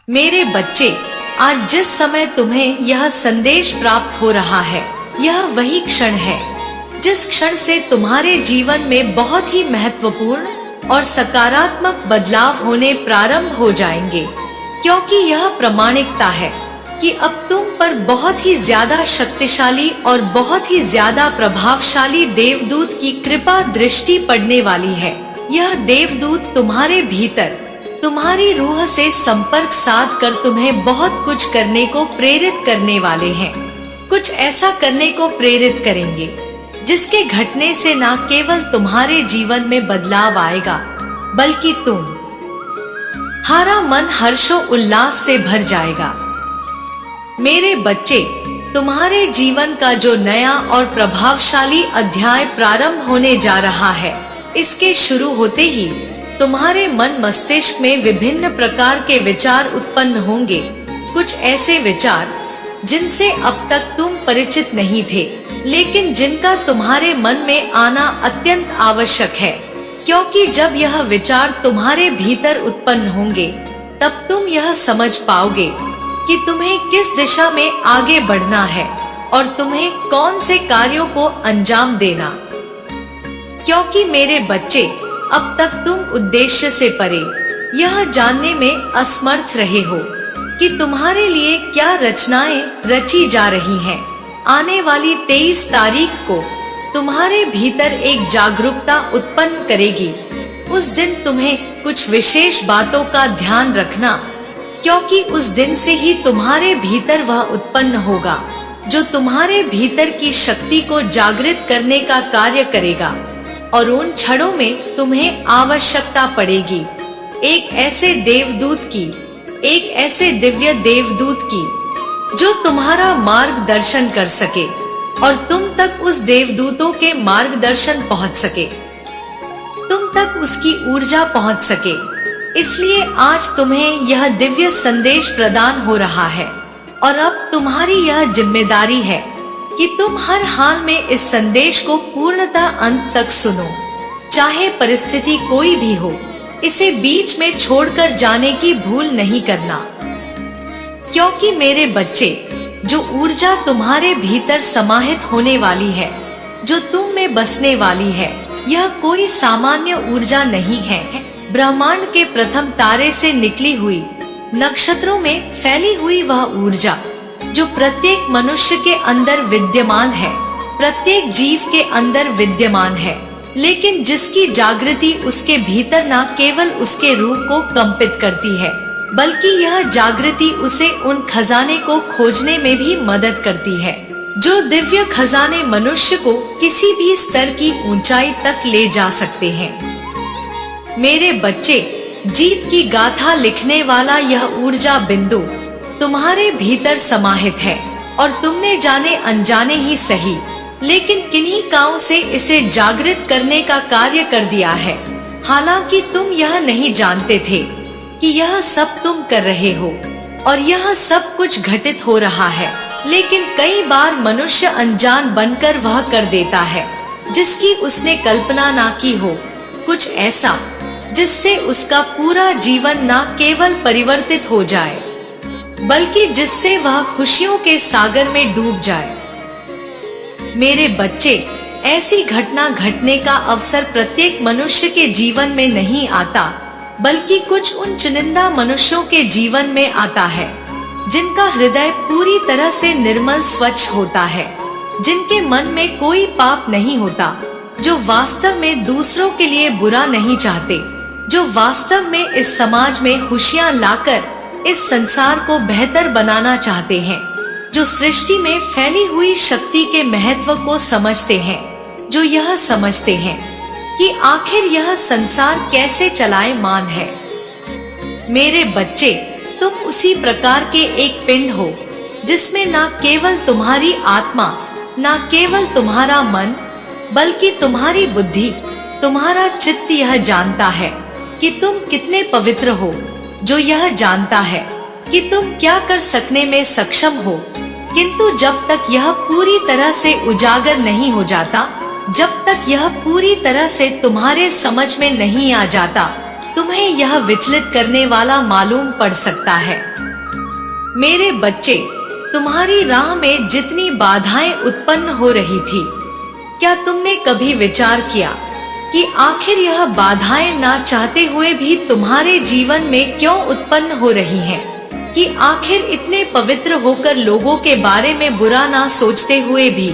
मेरे बच्चे, आज जिस समय तुम्हें यह संदेश प्राप्त हो रहा है, यह वही क्षण है जिस क्षण से तुम्हारे जीवन में बहुत ही महत्वपूर्ण और सकारात्मक बदलाव होने प्रारंभ हो जाएंगे, क्योंकि यह प्रामाणिकता है कि अब तुम पर बहुत ही ज्यादा शक्तिशाली और बहुत ही ज्यादा प्रभावशाली देवदूत की कृपा दृष्टि पड़ने वाली है। यह देवदूत तुम्हारे भीतर तुम्हारी रूह से संपर्क साध कर तुम्हें बहुत कुछ करने को प्रेरित करने वाले हैं। कुछ ऐसा करने को प्रेरित करेंगे जिसके घटने से न केवल तुम्हारे जीवन में बदलाव आएगा, बल्कि तुम्हारा मन हर्षो उल्लास से भर जाएगा। मेरे बच्चे, तुम्हारे जीवन का जो नया और प्रभावशाली अध्याय प्रारंभ होने जा रहा है, इसके शुरू होते ही तुम्हारे मन मस्तिष्क में विभिन्न प्रकार के विचार उत्पन्न होंगे। कुछ ऐसे विचार जिनसे अब तक तुम परिचित नहीं थे, लेकिन जिनका तुम्हारे मन में आना अत्यंत आवश्यक है, क्योंकि जब यह विचार तुम्हारे भीतर उत्पन्न होंगे, तब तुम यह समझ पाओगे कि तुम्हें किस दिशा में आगे बढ़ना है और तुम्हें कौन से कार्यों को अंजाम देना। क्योंकि मेरे बच्चे, अब तक तुम उद्देश्य से परे यह जानने में असमर्थ रहे हो कि तुम्हारे लिए क्या रचनाएं रची जा रही हैं। आने वाली 23 तारीख को तुम्हारे भीतर एक जागरूकता उत्पन्न करेगी। उस दिन तुम्हें कुछ विशेष बातों का ध्यान रखना, क्योंकि उस दिन से ही तुम्हारे भीतर वह उत्पन्न होगा जो तुम्हारे भीतर की शक्ति को जागृत करने का कार्य करेगा। और उन क्षणों में तुम्हें आवश्यकता पड़ेगी एक ऐसे देवदूत की, एक ऐसे दिव्य देवदूत की जो तुम्हारा मार्गदर्शन कर सके और तुम तक उस देवदूतों के मार्गदर्शन पहुंच सके, तुम तक उसकी ऊर्जा पहुंच सके। इसलिए आज तुम्हें यह दिव्य संदेश प्रदान हो रहा है और अब तुम्हारी यह जिम्मेदारी है कि तुम हर हाल में इस संदेश को पूर्णतः अंत तक सुनो। चाहे परिस्थिति कोई भी हो, इसे बीच में छोड़कर जाने की भूल नहीं करना, क्योंकि मेरे बच्चे, जो ऊर्जा तुम्हारे भीतर समाहित होने वाली है, जो तुम में बसने वाली है, यह कोई सामान्य ऊर्जा नहीं है। ब्रह्मांड के प्रथम तारे से निकली हुई, नक्षत्रों में फैली हुई वह ऊर्जा जो प्रत्येक मनुष्य के अंदर विद्यमान है, प्रत्येक जीव के अंदर विद्यमान है, लेकिन जिसकी जागृति उसके भीतर न केवल उसके रूप को कंपित करती है, बल्कि यह जागृति उसे उन खजाने को खोजने में भी मदद करती है, जो दिव्य खजाने मनुष्य को किसी भी स्तर की ऊंचाई तक ले जा सकते हैं। मेरे बच्चे, जीत की गाथा लिखने वाला यह ऊर्जा बिंदु तुम्हारे भीतर समाहित है और तुमने जाने अनजाने ही सही, लेकिन किन्हीं कामों से इसे जागृत करने का कार्य कर दिया है। हालांकि तुम यह नहीं जानते थे कि यह सब तुम कर रहे हो और यह सब कुछ घटित हो रहा है, लेकिन कई बार मनुष्य अनजान बनकर वह कर देता है जिसकी उसने कल्पना ना की हो, कुछ ऐसा जिससे उसका पूरा जीवन न केवल परिवर्तित हो जाए, बल्कि जिससे वह खुशियों के सागर में डूब जाए। मेरे बच्चे, ऐसी घटना घटने का अवसर प्रत्येक मनुष्य के जीवन में नहीं आता, बल्कि कुछ उन चुनिंदा मनुष्यों के जीवन में आता है जिनका हृदय पूरी तरह से निर्मल स्वच्छ होता है, जिनके मन में कोई पाप नहीं होता, जो वास्तव में दूसरों के लिए बुरा नहीं चाहते, जो वास्तव में इस समाज में खुशियां लाकर इस संसार को बेहतर बनाना चाहते हैं, जो सृष्टि में फैली हुई शक्ति के महत्व को समझते हैं, जो यह समझते हैं कि आखिर यह संसार कैसे चलायमान है। मेरे बच्चे, तुम उसी प्रकार के एक पिंड हो जिसमें न केवल तुम्हारी आत्मा, न केवल तुम्हारा मन, बल्कि तुम्हारी बुद्धि, तुम्हारा चित्त यह जानता है कि तुम कितने पवित्र हो, जो यह जानता है कि तुम क्या कर सकने में सक्षम हो, किंतु जब तक यह पूरी तरह से उजागर नहीं हो जाता, जब तक यह पूरी तरह से तुम्हारे समझ में नहीं आ जाता, तुम्हें यह विचलित करने वाला मालूम पड़ सकता है। मेरे बच्चे, तुम्हारी राह में जितनी बाधाएं उत्पन्न हो रही थी, क्या तुमने कभी विचार किया कि आखिर यह बाधाएं ना चाहते हुए भी तुम्हारे जीवन में क्यों उत्पन्न हो रही हैं? कि आखिर इतने पवित्र होकर लोगों के बारे में बुरा ना सोचते हुए भी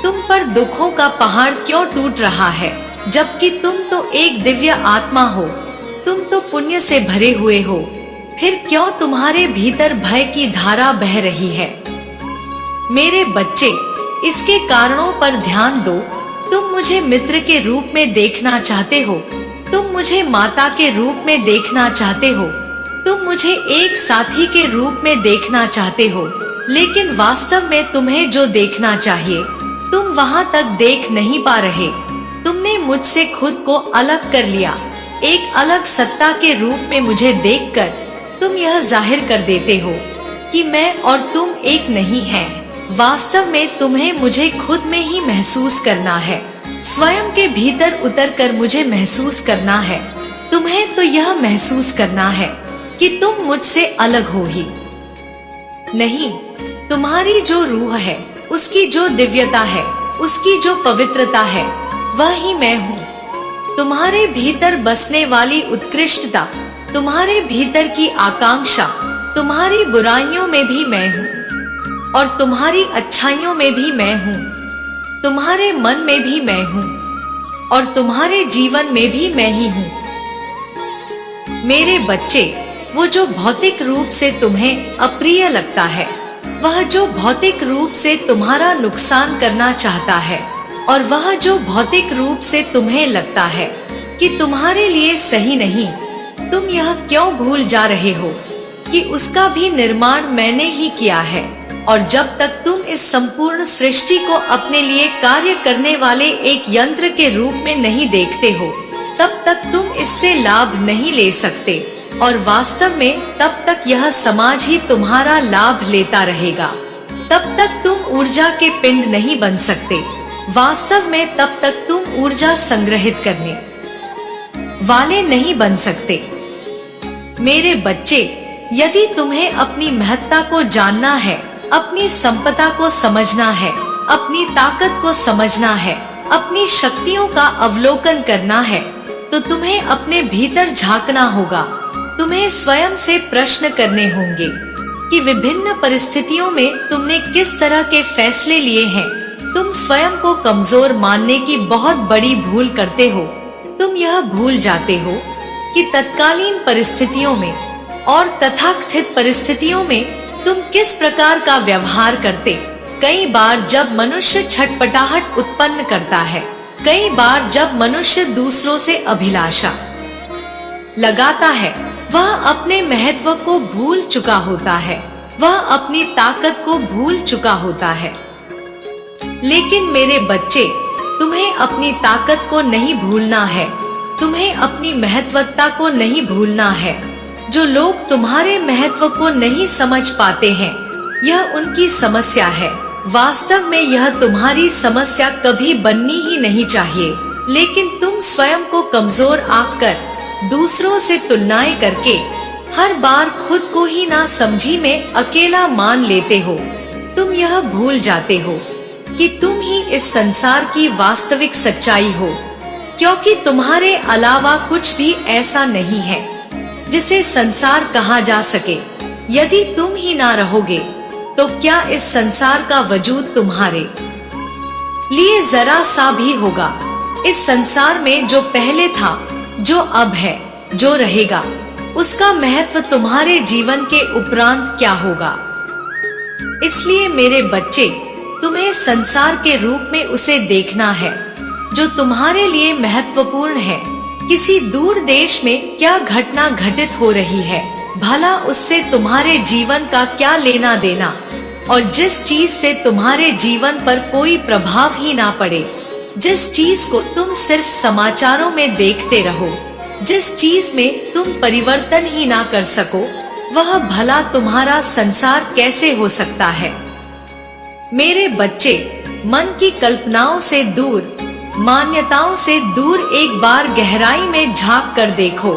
तुम पर दुखों का पहाड़ क्यों टूट रहा है, जबकि तुम तो एक दिव्य आत्मा हो, तुम तो पुण्य से भरे हुए हो। फिर क्यों तुम्हारे भीतर भय की धारा बह रही है? मेरे बच्चे, इसके कारणों पर ध्यान दो। तुम मुझे मित्र के रूप में देखना चाहते हो, तुम मुझे माता के रूप में देखना चाहते हो, तुम मुझे एक साथी के रूप में देखना चाहते हो, लेकिन वास्तव में तुम्हें जो देखना चाहिए तुम वहां तक देख नहीं पा रहे। तुमने मुझसे खुद को अलग कर लिया। एक अलग सत्ता के रूप में मुझे देखकर तुम यह जाहिर कर देते हो कि मैं और तुम एक नहीं हैं। वास्तव में तुम्हें मुझे खुद में ही महसूस करना है, स्वयं के भीतर उतरकर मुझे महसूस करना है। तुम्हें तो यह महसूस करना है कि तुम मुझसे अलग हो ही नहीं। तुम्हारी जो रूह है, उसकी जो दिव्यता है, उसकी जो पवित्रता है, वह ही मैं हूँ। तुम्हारे भीतर बसने वाली उत्कृष्टता, तुम्हारे भीतर की आकांक्षा, तुम्हारी बुराइयों में भी मैं हूँ और तुम्हारी अच्छाइयों में भी मैं हूँ। तुम्हारे मन में भी मैं हूँ और तुम्हारे जीवन में भी मैं ही हूँ। मेरे बच्चे, वो जो भौतिक रूप से तुम्हें अप्रिय लगता है, वह जो भौतिक रूप से तुम्हारा नुकसान करना चाहता है, और वह जो भौतिक रूप से तुम्हें लगता है कि तुम्हारे लिए सही नहीं, तुम यह क्यों भूल जा रहे हो कि उसका भी निर्माण मैंने ही किया है। और जब तक तुम इस संपूर्ण सृष्टि को अपने लिए कार्य करने वाले एक यंत्र के रूप में नहीं देखते हो, तब तक तुम इससे लाभ नहीं ले सकते, और वास्तव में तब तक यह समाज ही तुम्हारा लाभ लेता रहेगा। तब तक तुम ऊर्जा के पिंड नहीं बन सकते। वास्तव में तब तक तुम ऊर्जा संग्रहित करने वाले नहीं बन सकते। मेरे बच्चे, यदि तुम्हें अपनी महत्ता को जानना है, अपनी संपदा को समझना है, अपनी ताकत को समझना है, अपनी शक्तियों का अवलोकन करना है, तो तुम्हें अपने भीतर झांकना होगा। तुम्हें स्वयं से प्रश्न करने होंगे कि विभिन्न परिस्थितियों में तुमने किस तरह के फैसले लिए हैं। तुम स्वयं को कमजोर मानने की बहुत बड़ी भूल करते हो। तुम यह भूल जाते हो कि तत्कालीन परिस्थितियों में और तथाकथित परिस्थितियों में तुम किस प्रकार का व्यवहार करते। कई बार जब मनुष्य छटपटाहट उत्पन्न करता है, कई बार जब मनुष्य दूसरों से अभिलाषा लगाता है, वह अपने महत्व को भूल चुका होता है, वह अपनी ताकत को भूल चुका होता है। लेकिन मेरे बच्चे, तुम्हें अपनी ताकत को नहीं भूलना है, तुम्हें अपनी महत्वता को नहीं भूलना है। जो लोग तुम्हारे महत्व को नहीं समझ पाते हैं, यह उनकी समस्या है। वास्तव में यह तुम्हारी समस्या कभी बननी ही नहीं चाहिए, लेकिन तुम स्वयं को कमजोर आंककर दूसरों से तुलनाएं करके हर बार खुद को ही ना समझी में अकेला मान लेते हो। तुम यह भूल जाते हो कि तुम ही इस संसार की वास्तविक सच्चाई हो, क्योंकि तुम्हारे अलावा कुछ भी ऐसा नहीं है जिसे संसार कहा जा सके। यदि तुम ही ना रहोगे तो क्या इस संसार का वजूद तुम्हारे लिए जरा सा भी होगा? इस संसार में जो पहले था, जो अब है, जो रहेगा, उसका महत्व तुम्हारे जीवन के उपरांत क्या होगा? इसलिए मेरे बच्चे, तुम्हें संसार के रूप में उसे देखना है जो तुम्हारे लिए महत्वपूर्ण है। किसी दूर देश में क्या घटना घटित हो रही है, भला उससे तुम्हारे जीवन का क्या लेना देना? और जिस चीज से तुम्हारे जीवन पर कोई प्रभाव ही ना पड़े, जिस चीज को तुम सिर्फ समाचारों में देखते रहो, जिस चीज में तुम परिवर्तन ही ना कर सको, वह भला तुम्हारा संसार कैसे हो सकता है? मेरे बच्चे, मन की कल्पनाओं से दूर, मान्यताओं से दूर एक बार गहराई में झांक कर देखो।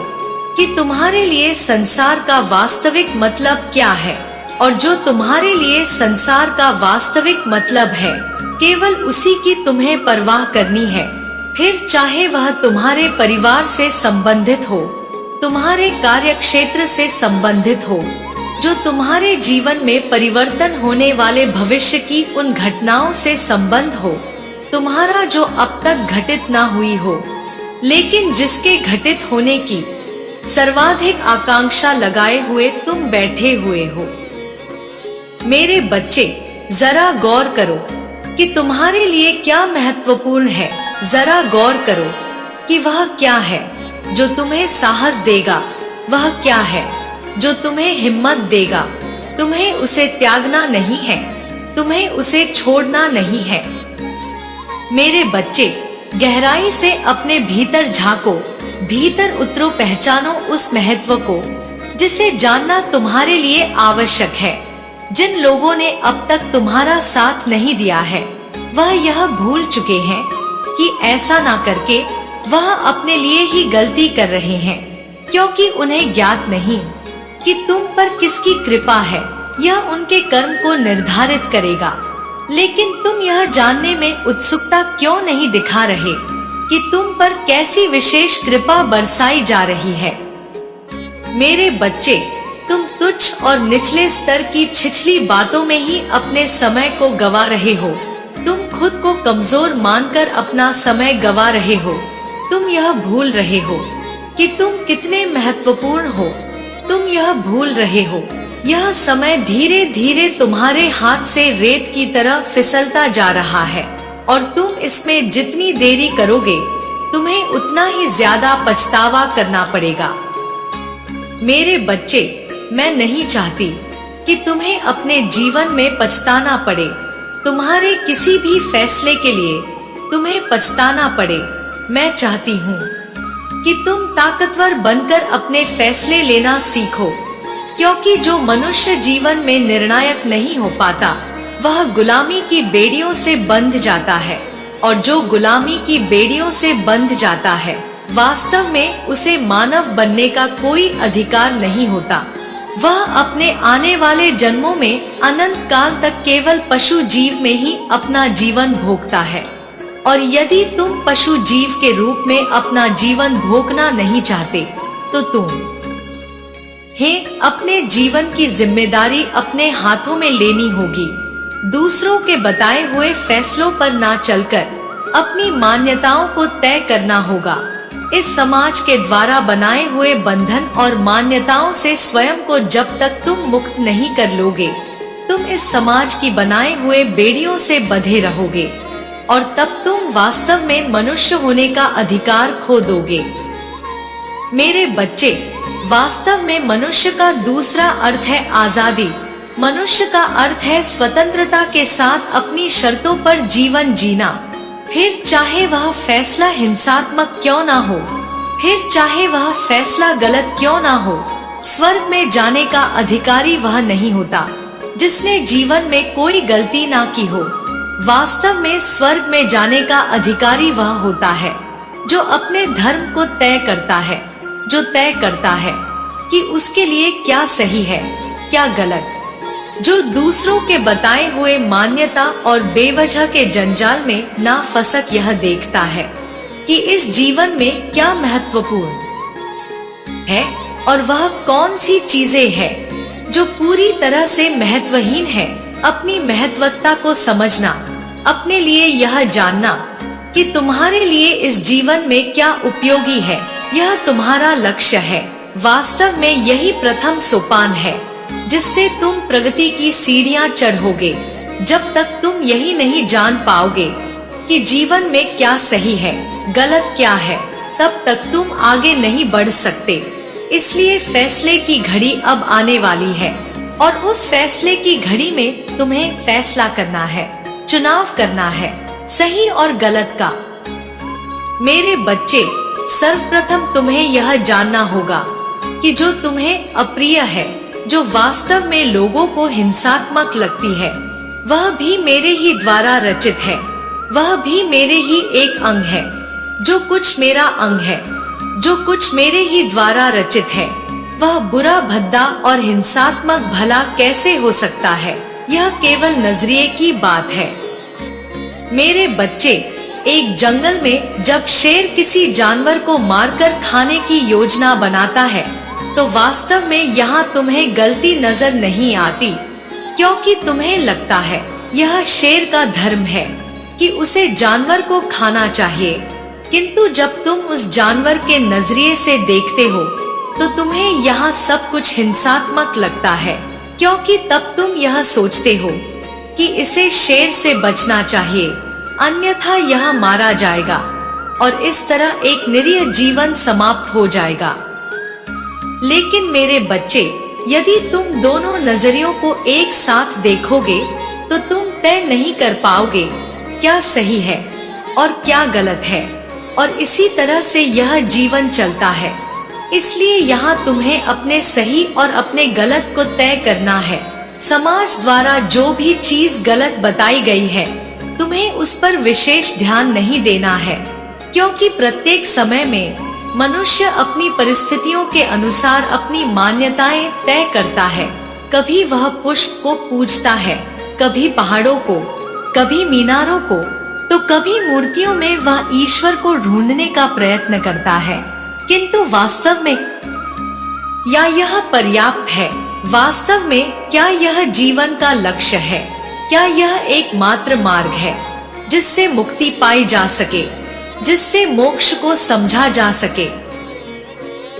कि तुम्हारे लिए संसार का वास्तविक मतलब क्या है, और जो तुम्हारे लिए संसार का वास्तविक मतलब है केवल उसी की तुम्हें परवाह करनी है। फिर चाहे वह तुम्हारे परिवार से संबंधित हो, तुम्हारे कार्य क्षेत्र से संबंधित हो, जो तुम्हारे जीवन में परिवर्तन होने वाले भविष्य की उन घटनाओं से संबंध हो, तुम्हारा जो अब तक घटित ना हुई हो लेकिन जिसके घटित होने की सर्वाधिक आकांक्षा लगाए हुए तुम बैठे हुए हो। मेरे बच्चे, जरा गौर करो कि तुम्हारे लिए क्या महत्वपूर्ण है। जरा गौर करो कि वह क्या है जो तुम्हें साहस देगा, वह क्या है जो तुम्हें हिम्मत देगा। तुम्हें उसे त्यागना नहीं है, तुम्हें उसे छोड़ना नहीं है। मेरे बच्चे, गहराई से अपने भीतर झांको, भीतर उतरो, पहचानो उस महत्व को जिसे जानना तुम्हारे लिए आवश्यक है। जिन लोगों ने अब तक तुम्हारा साथ नहीं दिया है वह यह भूल चुके हैं कि ऐसा ना करके वह अपने लिए ही गलती कर रहे हैं, क्योंकि उन्हें ज्ञात नहीं कि तुम पर किसकी कृपा है। यह उनके कर्म को निर्धारित करेगा, लेकिन तुम यह जानने में उत्सुकता क्यों नहीं दिखा रहे कि तुम पर कैसी विशेष कृपा बरसाई जा रही है। मेरे बच्चे, तुम तुच्छ और निचले स्तर की छिछली बातों में ही अपने समय को गवा रहे हो। तुम खुद को कमजोर मानकर अपना समय गवा रहे हो। तुम यह भूल रहे हो कि तुम कितने महत्वपूर्ण हो। तुम यह भूल रहे हो यह समय धीरे धीरे तुम्हारे हाथ से रेत की तरह फिसलता जा रहा है, और तुम इसमें जितनी देरी करोगे तुम्हें उतना ही ज्यादा पछतावा करना पड़ेगा। मेरे बच्चे, मैं नहीं चाहती कि तुम्हें अपने जीवन में पछताना पड़े। तुम्हारे किसी भी फैसले के लिए तुम्हें पछताना पड़े। मैं चाहती हूँ कि तुम ताकतवर बनकर अपने फैसले लेना सीखो, क्योंकि जो मनुष्य जीवन में निर्णायक नहीं हो पाता वह गुलामी की बेड़ियों से बंध जाता है, और जो गुलामी की बेड़ियों से बंध जाता है वास्तव में उसे मानव बनने का कोई अधिकार नहीं होता। वह अपने आने वाले जन्मों में अनंत काल तक केवल पशु जीव में ही अपना जीवन भोगता है। और यदि तुम पशु जीव के रूप में अपना जीवन भोगना नहीं चाहते तो तुम्हें अपने जीवन की जिम्मेदारी अपने हाथों में लेनी होगी। दूसरों के बताए हुए फैसलों पर ना चलकर अपनी मान्यताओं को तय करना होगा। इस समाज के द्वारा बनाए हुए बंधन और मान्यताओं से स्वयं को जब तक तुम मुक्त नहीं कर लोगे, तुम इस समाज की बनाए हुए बेड़ियों से बंधे रहोगे, और तब तुम वास्तव में मनुष्य होने का अधिकार खो दोगे। मेरे बच्चे, वास्तव में मनुष्य का दूसरा अर्थ है आजादी। मनुष्य का अर्थ है स्वतंत्रता के साथ अपनी शर्तों पर जीवन जीना। फिर चाहे वह फैसला हिंसात्मक क्यों ना हो, फिर चाहे वह फैसला गलत क्यों ना हो, स्वर्ग में जाने का अधिकारी वह नहीं होता जिसने जीवन में कोई गलती ना की हो। वास्तव में स्वर्ग में जाने का अधिकारी वह होता है जो अपने धर्म को तय करता है, जो तय करता है कि उसके लिए क्या सही है क्या गलत, जो दूसरों के बताए हुए मान्यता और बेवजह के जंजाल में ना फंसक यह देखता है कि इस जीवन में क्या महत्वपूर्ण है और वह कौन सी चीजें हैं जो पूरी तरह से महत्वहीन है। अपनी महत्वता को समझना, अपने लिए यह जानना कि तुम्हारे लिए इस जीवन में क्या उपयोगी है, यह तुम्हारा लक्ष्य है। वास्तव में यही प्रथम सोपान है जिससे तुम प्रगति की सीढ़ियां चढ़ोगे। जब तक तुम यही नहीं जान पाओगे कि जीवन में क्या सही है गलत क्या है, तब तक तुम आगे नहीं बढ़ सकते। इसलिए फैसले की घड़ी अब आने वाली है, और उस फैसले की घड़ी में तुम्हें फैसला करना है, चुनाव करना है सही और गलत का। मेरे बच्चे, सर्वप्रथम तुम्हें यह जानना होगा कि जो तुम्हें अप्रिय है, जो वास्तव में लोगों को हिंसात्मक लगती है, वह भी मेरे ही द्वारा रचित है, वह भी मेरे ही एक अंग है। जो कुछ मेरा अंग है, जो जो कुछ मेरे ही द्वारा रचित है वह बुरा, भद्दा और हिंसात्मक भला कैसे हो सकता है? यह केवल नजरिए की बात है। मेरे बच्चे, एक जंगल में जब शेर किसी जानवर को मारकर खाने की योजना बनाता है तो वास्तव में यहाँ तुम्हें गलती नजर नहीं आती, क्योंकि तुम्हें लगता है यह शेर का धर्म है कि उसे जानवर को खाना चाहिए। किंतु जब तुम उस जानवर के नजरिए से देखते हो तो तुम्हें यहाँ सब कुछ हिंसात्मक लगता है, क्योंकि तब तुम यह सोचते हो कि इसे शेर से बचना चाहिए, अन्यथा यह मारा जाएगा और इस तरह एक निरीह जीवन समाप्त हो जाएगा। लेकिन मेरे बच्चे, यदि तुम दोनों नजरियों को एक साथ देखोगे तो तुम तय नहीं कर पाओगे क्या सही है और क्या गलत है, और इसी तरह से यह जीवन चलता है। इसलिए यहाँ तुम्हें अपने सही और अपने गलत को तय करना है। समाज द्वारा जो भी चीज गलत बताई गई है तुम्हें उस पर विशेष ध्यान नहीं देना है, क्योंकि प्रत्येक समय में मनुष्य अपनी परिस्थितियों के अनुसार अपनी मान्यताएं तय करता है। कभी वह पुष्प को पूजता है, कभी पहाड़ों को, कभी मीनारों को, तो कभी मूर्तियों में वह ईश्वर को ढूंढने का प्रयत्न करता है। किंतु वास्तव में या यह पर्याप्त है? वास्तव में क्या यह जीवन का लक्ष्य है? क्या यह एकमात्र मार्ग है जिससे मुक्ति पाई जा सके, जिससे मोक्ष को समझा जा सके?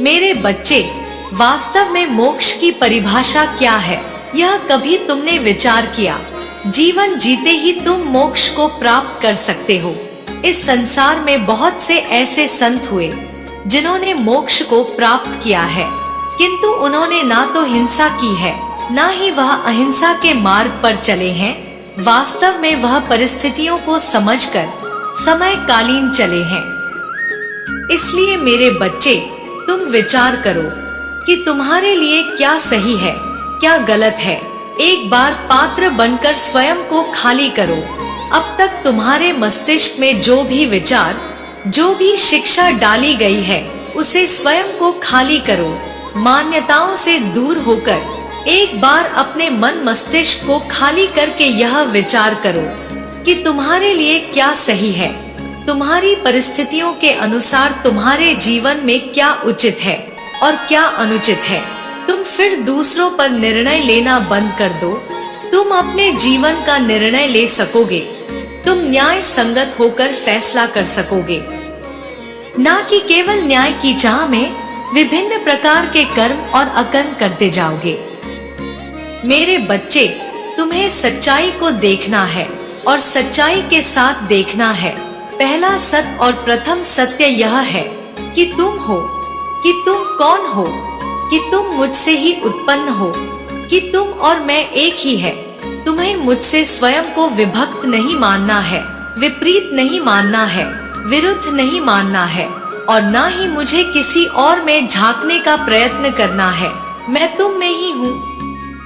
मेरे बच्चे, वास्तव में मोक्ष की परिभाषा क्या है, यह कभी तुमने विचार किया? जीवन जीते ही तुम मोक्ष को प्राप्त कर सकते हो। इस संसार में बहुत से ऐसे संत हुए जिन्होंने मोक्ष को प्राप्त किया है, किंतु उन्होंने ना तो हिंसा की है, ना ही वह अहिंसा के मार्ग पर चले हैं। वास्तव में वह परिस्थितियों को समझकर समयकालीन चले हैं। इसलिए मेरे बच्चे, तुम विचार करो कि तुम्हारे लिए क्या सही है, क्या गलत है। एक बार पात्र बनकर स्वयं को खाली करो। अब तक तुम्हारे मस्तिष्क में जो भी विचार, जो भी शिक्षा डाली गई है, उसे स्वयं को खाली करो। मान्यताओं से दूर होकर एक बार अपने मन मस्तिष्क को खाली करके यह विचार करो कि तुम्हारे लिए क्या सही है, तुम्हारी परिस्थितियों के अनुसार तुम्हारे जीवन में क्या उचित है और क्या अनुचित है। तुम फिर दूसरों पर निर्णय लेना बंद कर दो। तुम अपने जीवन का निर्णय ले सकोगे। तुम न्याय संगत होकर फैसला कर सकोगे, ना कि केवल न्याय की चाह में विभिन्न प्रकार के कर्म और अकर्म करते जाओगे। मेरे बच्चे, तुम्हें सच्चाई को देखना है और सच्चाई के साथ देखना है। पहला सत्य और प्रथम सत्य यह है कि तुम हो, कि तुम कौन हो, कि तुम मुझसे ही उत्पन्न हो, कि तुम और मैं एक ही है। तुम्हें मुझसे स्वयं को विभक्त नहीं मानना है, विपरीत नहीं मानना है, विरुद्ध नहीं मानना है, और ना ही मुझे किसी और में झांकने का प्रयत्न करना है। मैं तुम में ही हूँ,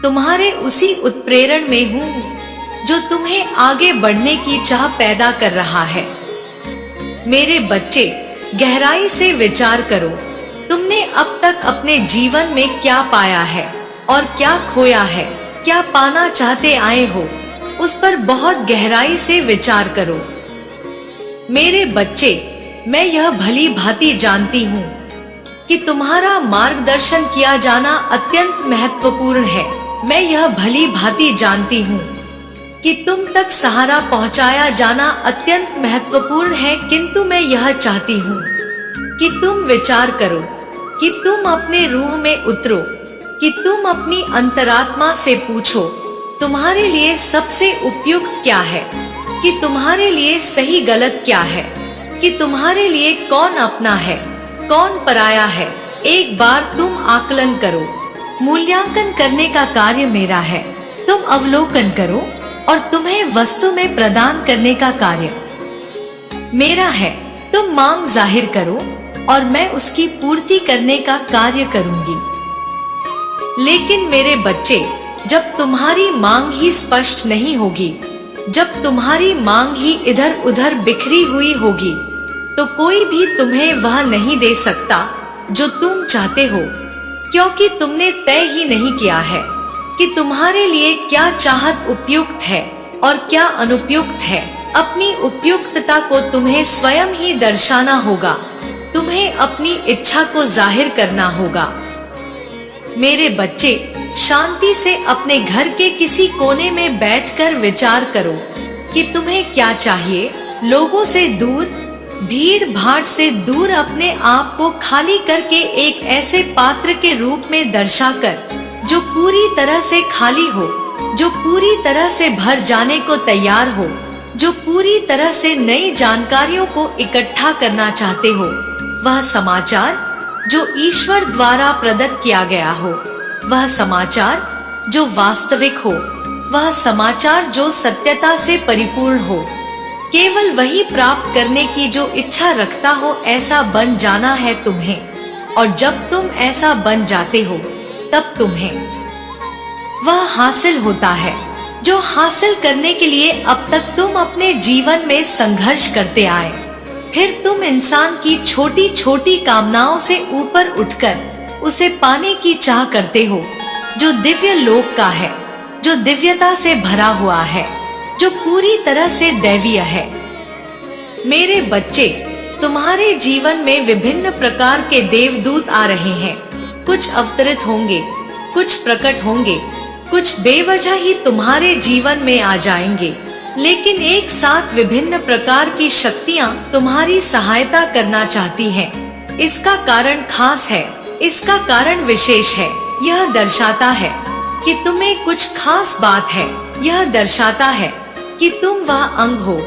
तुम्हारे उसी उत्प्रेरण में हूँ जो तुम्हें आगे बढ़ने की चाह पैदा कर रहा है। मेरे बच्चे, गहराई से विचार करो। तुमने अब तक अपने जीवन में क्या पाया है और क्या खोया है, क्या पाना चाहते आए हो, उस पर बहुत गहराई से विचार करो। मेरे बच्चे, मैं यह भली भांति जानती हूँ कि तुम्हारा मार्गदर्शन किया जाना अत्यंत महत्वपूर्ण है। मैं यह भली भांति जानती हूँ कि तुम तक सहारा पहुँचाया जाना अत्यंत महत्वपूर्ण है, किंतु मैं यह चाहती हूँ कि तुम विचार करो, कि तुम अपने रूह में उतरो, कि तुम अपनी अंतरात्मा से पूछो तुम्हारे लिए सबसे उपयुक्त क्या है, कि तुम्हारे लिए सही गलत क्या है, कि तुम्हारे लिए कौन अपना है, कौन पराया है। एक बार तुम आकलन करो। मूल्यांकन करने का कार्य मेरा है। तुम अवलोकन करो और तुम्हें वस्तु में प्रदान करने का कार्य मेरा है। तुम मांग जाहिर करो और मैं उसकी पूर्ति करने का कार्य करूंगी। लेकिन मेरे बच्चे, जब तुम्हारी मांग ही स्पष्ट नहीं होगी, जब तुम्हारी मांग ही इधर उधर बिखरी हुई होगी, तो कोई भी तुम्हें वह नहीं दे सकता जो तुम चाहते हो, क्योंकि तुमने तय ही नहीं किया है कि तुम्हारे लिए क्या चाहत उपयुक्त है और क्या अनुपयुक्त है। अपनी उपयुक्तता को तुम्हें स्वयं ही दर्शाना होगा, तुम्हें अपनी इच्छा को जाहिर करना होगा। मेरे बच्चे, शांति से अपने घर के किसी कोने में बैठकर विचार करो कि तुम्हें क्या चाहिए। लोगों से दूर, भीड़ भाड़ से दूर अपने आप को खाली करके एक ऐसे पात्र के रूप में दर्शाकर जो पूरी तरह से खाली हो, जो पूरी तरह से भर जाने को तैयार हो, जो पूरी तरह से नई जानकारियों को इकट्ठा करना चाहते हो। वह समाचार जो ईश्वर द्वारा प्रदत्त किया गया हो, वह समाचार जो वास्तविक हो, वह समाचार जो सत्यता से परिपूर्ण हो, केवल वही प्राप्त करने की जो इच्छा रखता हो, ऐसा बन जाना है तुम्हें। और जब तुम ऐसा बन जाते हो तब तुम्हें वह हासिल होता है जो हासिल करने के लिए अब तक तुम अपने जीवन में संघर्ष करते आए। फिर तुम इंसान की छोटी छोटी कामनाओं से ऊपर उठकर उसे पाने की चाह करते हो, जो दिव्य लोक का है, जो दिव्यता से भरा हुआ है, जो पूरी तरह से दैवीय है। मेरे बच्चे, तुम्हारे जीवन में विभिन्न प्रकार के देवदूत आ रहे हैं। कुछ अवतरित होंगे, कुछ प्रकट होंगे, कुछ बेवजह ही तुम्हारे जीवन में आ जाएंगे, लेकिन एक साथ विभिन्न प्रकार की शक्तियां तुम्हारी सहायता करना चाहती हैं। इसका कारण खास है, इसका कारण विशेष है। यह दर्शाता है कि तुम्हें कुछ खास बात है। यह दर्शाता है कि तुम वह अंग हो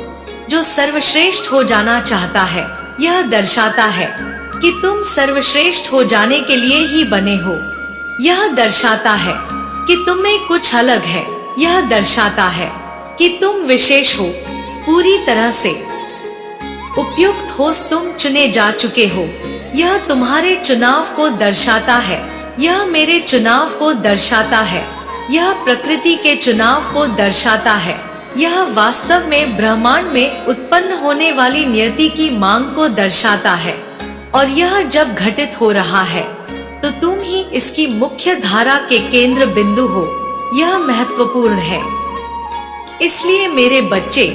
जो सर्वश्रेष्ठ हो जाना चाहता है। यह दर्शाता है कि तुम सर्वश्रेष्ठ हो जाने के लिए ही बने हो। यह दर्शाता है कि तुम्हें कुछ अलग है। यह दर्शाता है कि तुम विशेष हो, पूरी तरह से उपयुक्त हो, तुम चुने जा चुके हो। यह तुम्हारे चुनाव को दर्शाता है। यह मेरे चुनाव को दर्शाता है। यह प्रकृति के चुनाव को दर्शाता है। यह वास्तव में ब्रह्मांड में उत्पन्न होने वाली नियति की मांग को दर्शाता है। और यह जब घटित हो रहा है तो तुम ही इसकी मुख्य धारा के केंद्र बिंदु हो। यह महत्वपूर्ण है। इसलिए मेरे बच्चे,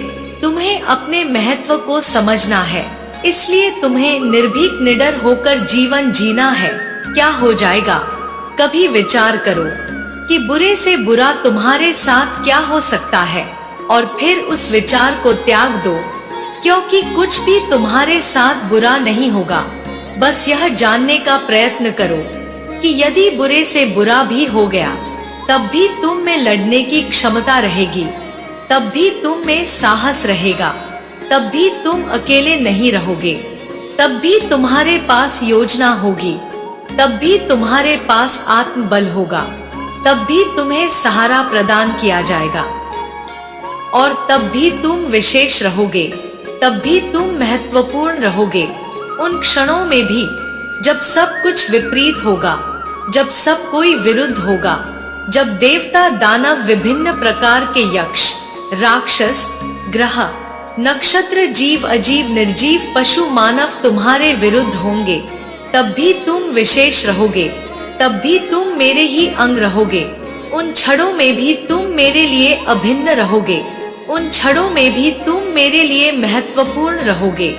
तुम्हें अपने महत्व को समझना है। इसलिए तुम्हें निर्भीक निडर होकर जीवन जीना है। क्या हो जाएगा? कभी विचार करो कि बुरे से बुरा तुम्हारे साथ क्या हो सकता है, और फिर उस विचार को त्याग दो, क्योंकि कुछ भी तुम्हारे साथ बुरा नहीं होगा। बस यह जानने का प्रयत्न करो कि यदि बुरे से बुरा भी हो गया, तब भी तुम में लड़ने की क्षमता रहेगी, तब भी तुम में साहस रहेगा, तब भी तुम अकेले नहीं रहोगे, तब भी तुम्हारे पास योजना होगी, तब भी तुम्हारे पास आत्मबल होगा, तब भी तुम्हें सहारा प्रदान किया जाएगा, और तब भी तुम विशेष रहोगे, तब भी तुम महत्वपूर्ण रहोगे। उन क्षणों में भी जब सब कुछ विपरीत होगा, जब सब कोई विरुद्ध होगा, जब देवता दानव विभिन्न प्रकार के यक्ष राक्षस ग्रह नक्षत्र जीव अजीव निर्जीव पशु मानव तुम्हारे विरुद्ध होंगे, तब भी तुम विशेष रहोगे, तब भी तुम मेरे ही अंग रहोगे। उन क्षणों में भी तुम मेरे लिए अभिन्न रहोगे, उन क्षणों में भी तुम मेरे लिए महत्वपूर्ण रहोगे।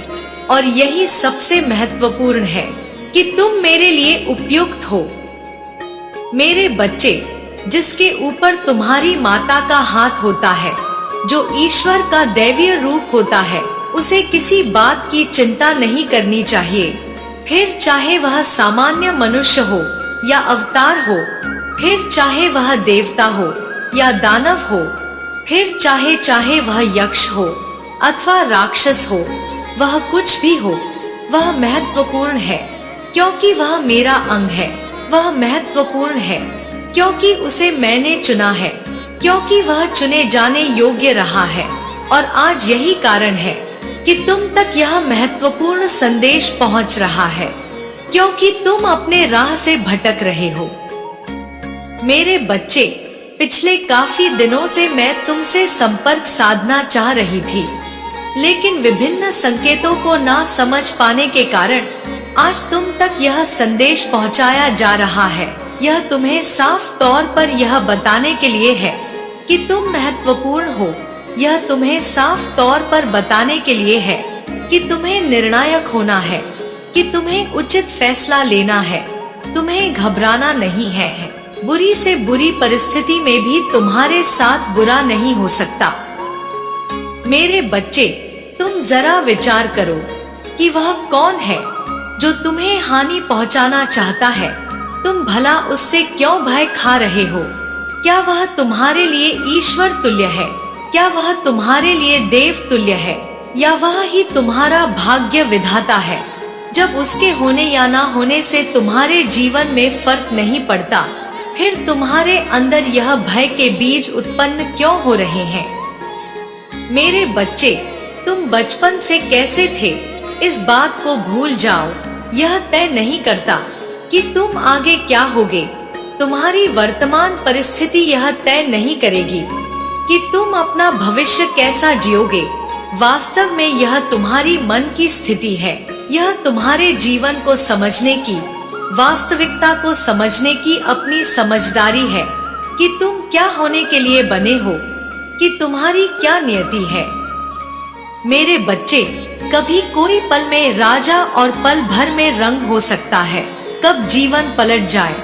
और यही सबसे महत्वपूर्ण है कि तुम मेरे लिए उपयुक्त हो। मेरे बच्चे, जिसके ऊपर तुम्हारी माता का हाथ होता है, जो ईश्वर का दैवीय रूप होता है, उसे किसी बात की चिंता नहीं करनी चाहिए। फिर चाहे वह सामान्य मनुष्य हो या अवतार हो, फिर चाहे वह देवता हो या दानव हो, फिर चाहे वह यक्ष हो अथवा राक्षस हो, वह कुछ भी हो, वह महत्वपूर्ण है क्योंकि वह मेरा अंग है। वह महत्वपूर्ण है क्योंकि उसे मैंने चुना है, क्योंकि वह चुने जाने योग्य रहा है। और आज यही कारण है कि तुम तक यह महत्वपूर्ण संदेश पहुंच रहा है, क्योंकि तुम अपने राह से भटक रहे हो। मेरे बच्चे, पिछले काफी दिनों से मैं तुमसे संपर्क साधना चाह रही थी, लेकिन विभिन्न संकेतों को ना समझ पाने के कारण आज तुम तक यह संदेश पहुंचाया जा रहा है। यह तुम्हें साफ तौर पर यह बताने के लिए है कि तुम महत्वपूर्ण हो। यह तुम्हें साफ तौर पर बताने के लिए है कि तुम्हें निर्णायक होना है, कि तुम्हें उचित फैसला लेना है। तुम्हें घबराना नहीं है। बुरी से बुरी परिस्थिति में भी तुम्हारे साथ बुरा नहीं हो सकता। मेरे बच्चे, तुम जरा विचार करो कि वह कौन है जो तुम्हें हानि पहुंचाना चाहता है। तुम भला उससे क्यों भय खा रहे हो? क्या वह तुम्हारे लिए ईश्वर तुल्य है? क्या वह तुम्हारे लिए देव तुल्य है? या वह ही तुम्हारा भाग्य विधाता है? जब उसके होने या ना होने से तुम्हारे जीवन में फर्क नहीं पड़ता, फिर तुम्हारे अंदर यह भय के बीज उत्पन्न क्यों हो रहे हैं? मेरे बच्चे, तुम बचपन से कैसे थे, इस बात को भूल जाओ। यह तय नहीं करता कि तुम आगे क्या होगे। तुम्हारी वर्तमान परिस्थिति यह तय नहीं करेगी कि तुम अपना भविष्य कैसा जियोगे। वास्तव में यह तुम्हारी मन की स्थिति है। यह तुम्हारे जीवन को समझने की, वास्तविकता को समझने की अपनी समझदारी है कि तुम क्या होने के लिए बने हो, कि तुम्हारी क्या नियति है। मेरे बच्चे, कभी कोई पल में राजा और पल भर में रंग हो सकता है। कब जीवन पलट जाए,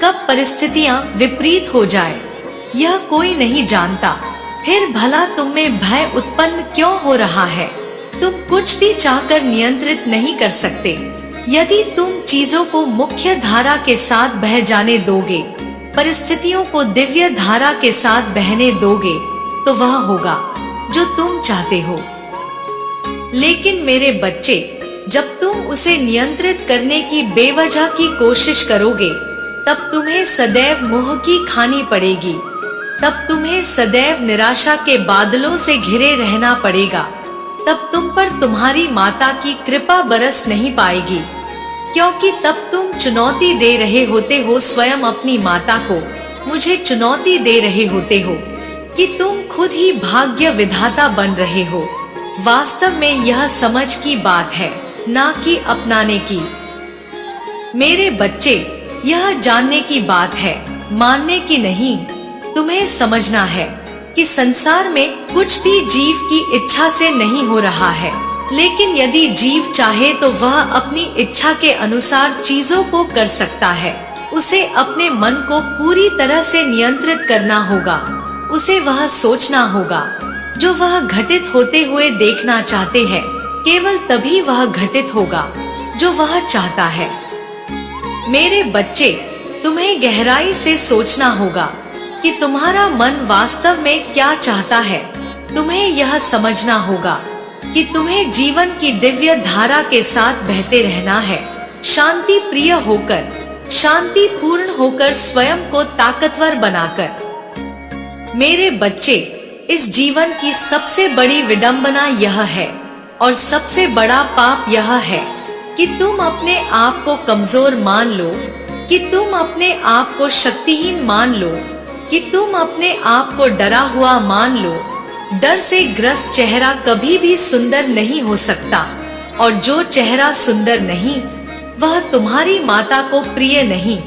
कब परिस्थितियां विपरीत हो जाए, यह कोई नहीं जानता। फिर भला तुम में भय उत्पन्न क्यों हो रहा है? तुम कुछ भी चाहकर नियंत्रित नहीं कर सकते। यदि तुम चीजों को मुख्य धारा के साथ बह जाने दोगे, परिस्थितियों को दिव्य धारा के साथ बहने दोगे, तो वह होगा जो तुम चाहते हो। लेकिन मेरे बच्चे, जब तुम उसे नियंत्रित करने की बेवजह की कोशिश करोगे, तब तुम्हें सदैव मोह की खानी पड़ेगी। तब तुम्हें सदैव निराशा के बादलों से घिरे रहना पड़ेगा। तब तुम पर तुम्हारी माता की कृपा बरस नहीं पाएगी, क्योंकि तब तुम चुनौती दे रहे होते हो स्वयं अपनी माता को। मुझे चुनौती दे रहे होते हो कि तुम खुद ही भाग्य विधाता बन रहे हो। वास्तव में यह समझ की बात है, ना कि अपनाने की। मेरे बच्चे, यह जानने की बात है, मानने की नहीं। तुम्हें समझना है कि संसार में कुछ भी जीव की इच्छा से नहीं हो रहा है। लेकिन यदि जीव चाहे तो वह अपनी इच्छा के अनुसार चीजों को कर सकता है। उसे अपने मन को पूरी तरह से नियंत्रित करना होगा। उसे वह सोचना होगा जो वह घटित होते हुए देखना चाहते हैं। केवल तभी वह घटित होगा जो वह चाहता है। मेरे बच्चे, तुम्हें गहराई से सोचना होगा कि तुम्हारा मन वास्तव में क्या चाहता है। तुम्हें यह समझना होगा कि तुम्हें जीवन की दिव्य धारा के साथ बहते रहना है, शांति प्रिय होकर, शांति पूर्ण होकर, स्वयं को ताकतवर बनाकर। मेरे बच्चे, इस जीवन की सबसे बड़ी विडंबना यह है और सबसे बड़ा पाप यह है कि तुम अपने आप को कमजोर मान लो, कि तुम अपने आप को शक्तिहीन मान लो, कि तुम अपने आप को डरा हुआ मान लो। डर से ग्रस्त चेहरा कभी भी सुंदर नहीं हो सकता, और जो चेहरा सुंदर नहीं, वह तुम्हारी माता को प्रिय नहीं।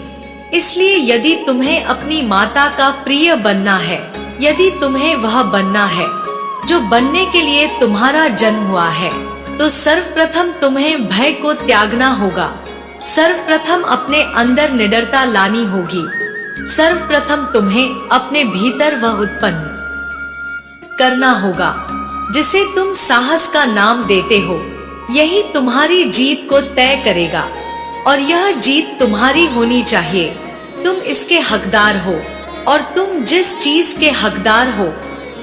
इसलिए यदि तुम्हें अपनी माता का प्रिय बनना है, यदि तुम्हें वह बनना है जो बनने के लिए तुम्हारा जन्म हुआ है, तो सर्वप्रथम तुम्हें भय को त्यागना होगा। सर्वप्रथम अपने अंदर निडरता लानी होगी। सर्वप्रथम तुम्हें अपने भीतर वह उत्पन्न करना होगा जिसे तुम साहस का नाम देते हो। यही तुम्हारी जीत को तय करेगा, और यह जीत तुम्हारी होनी चाहिए। तुम इसके हकदार हो, और तुम जिस चीज के हकदार हो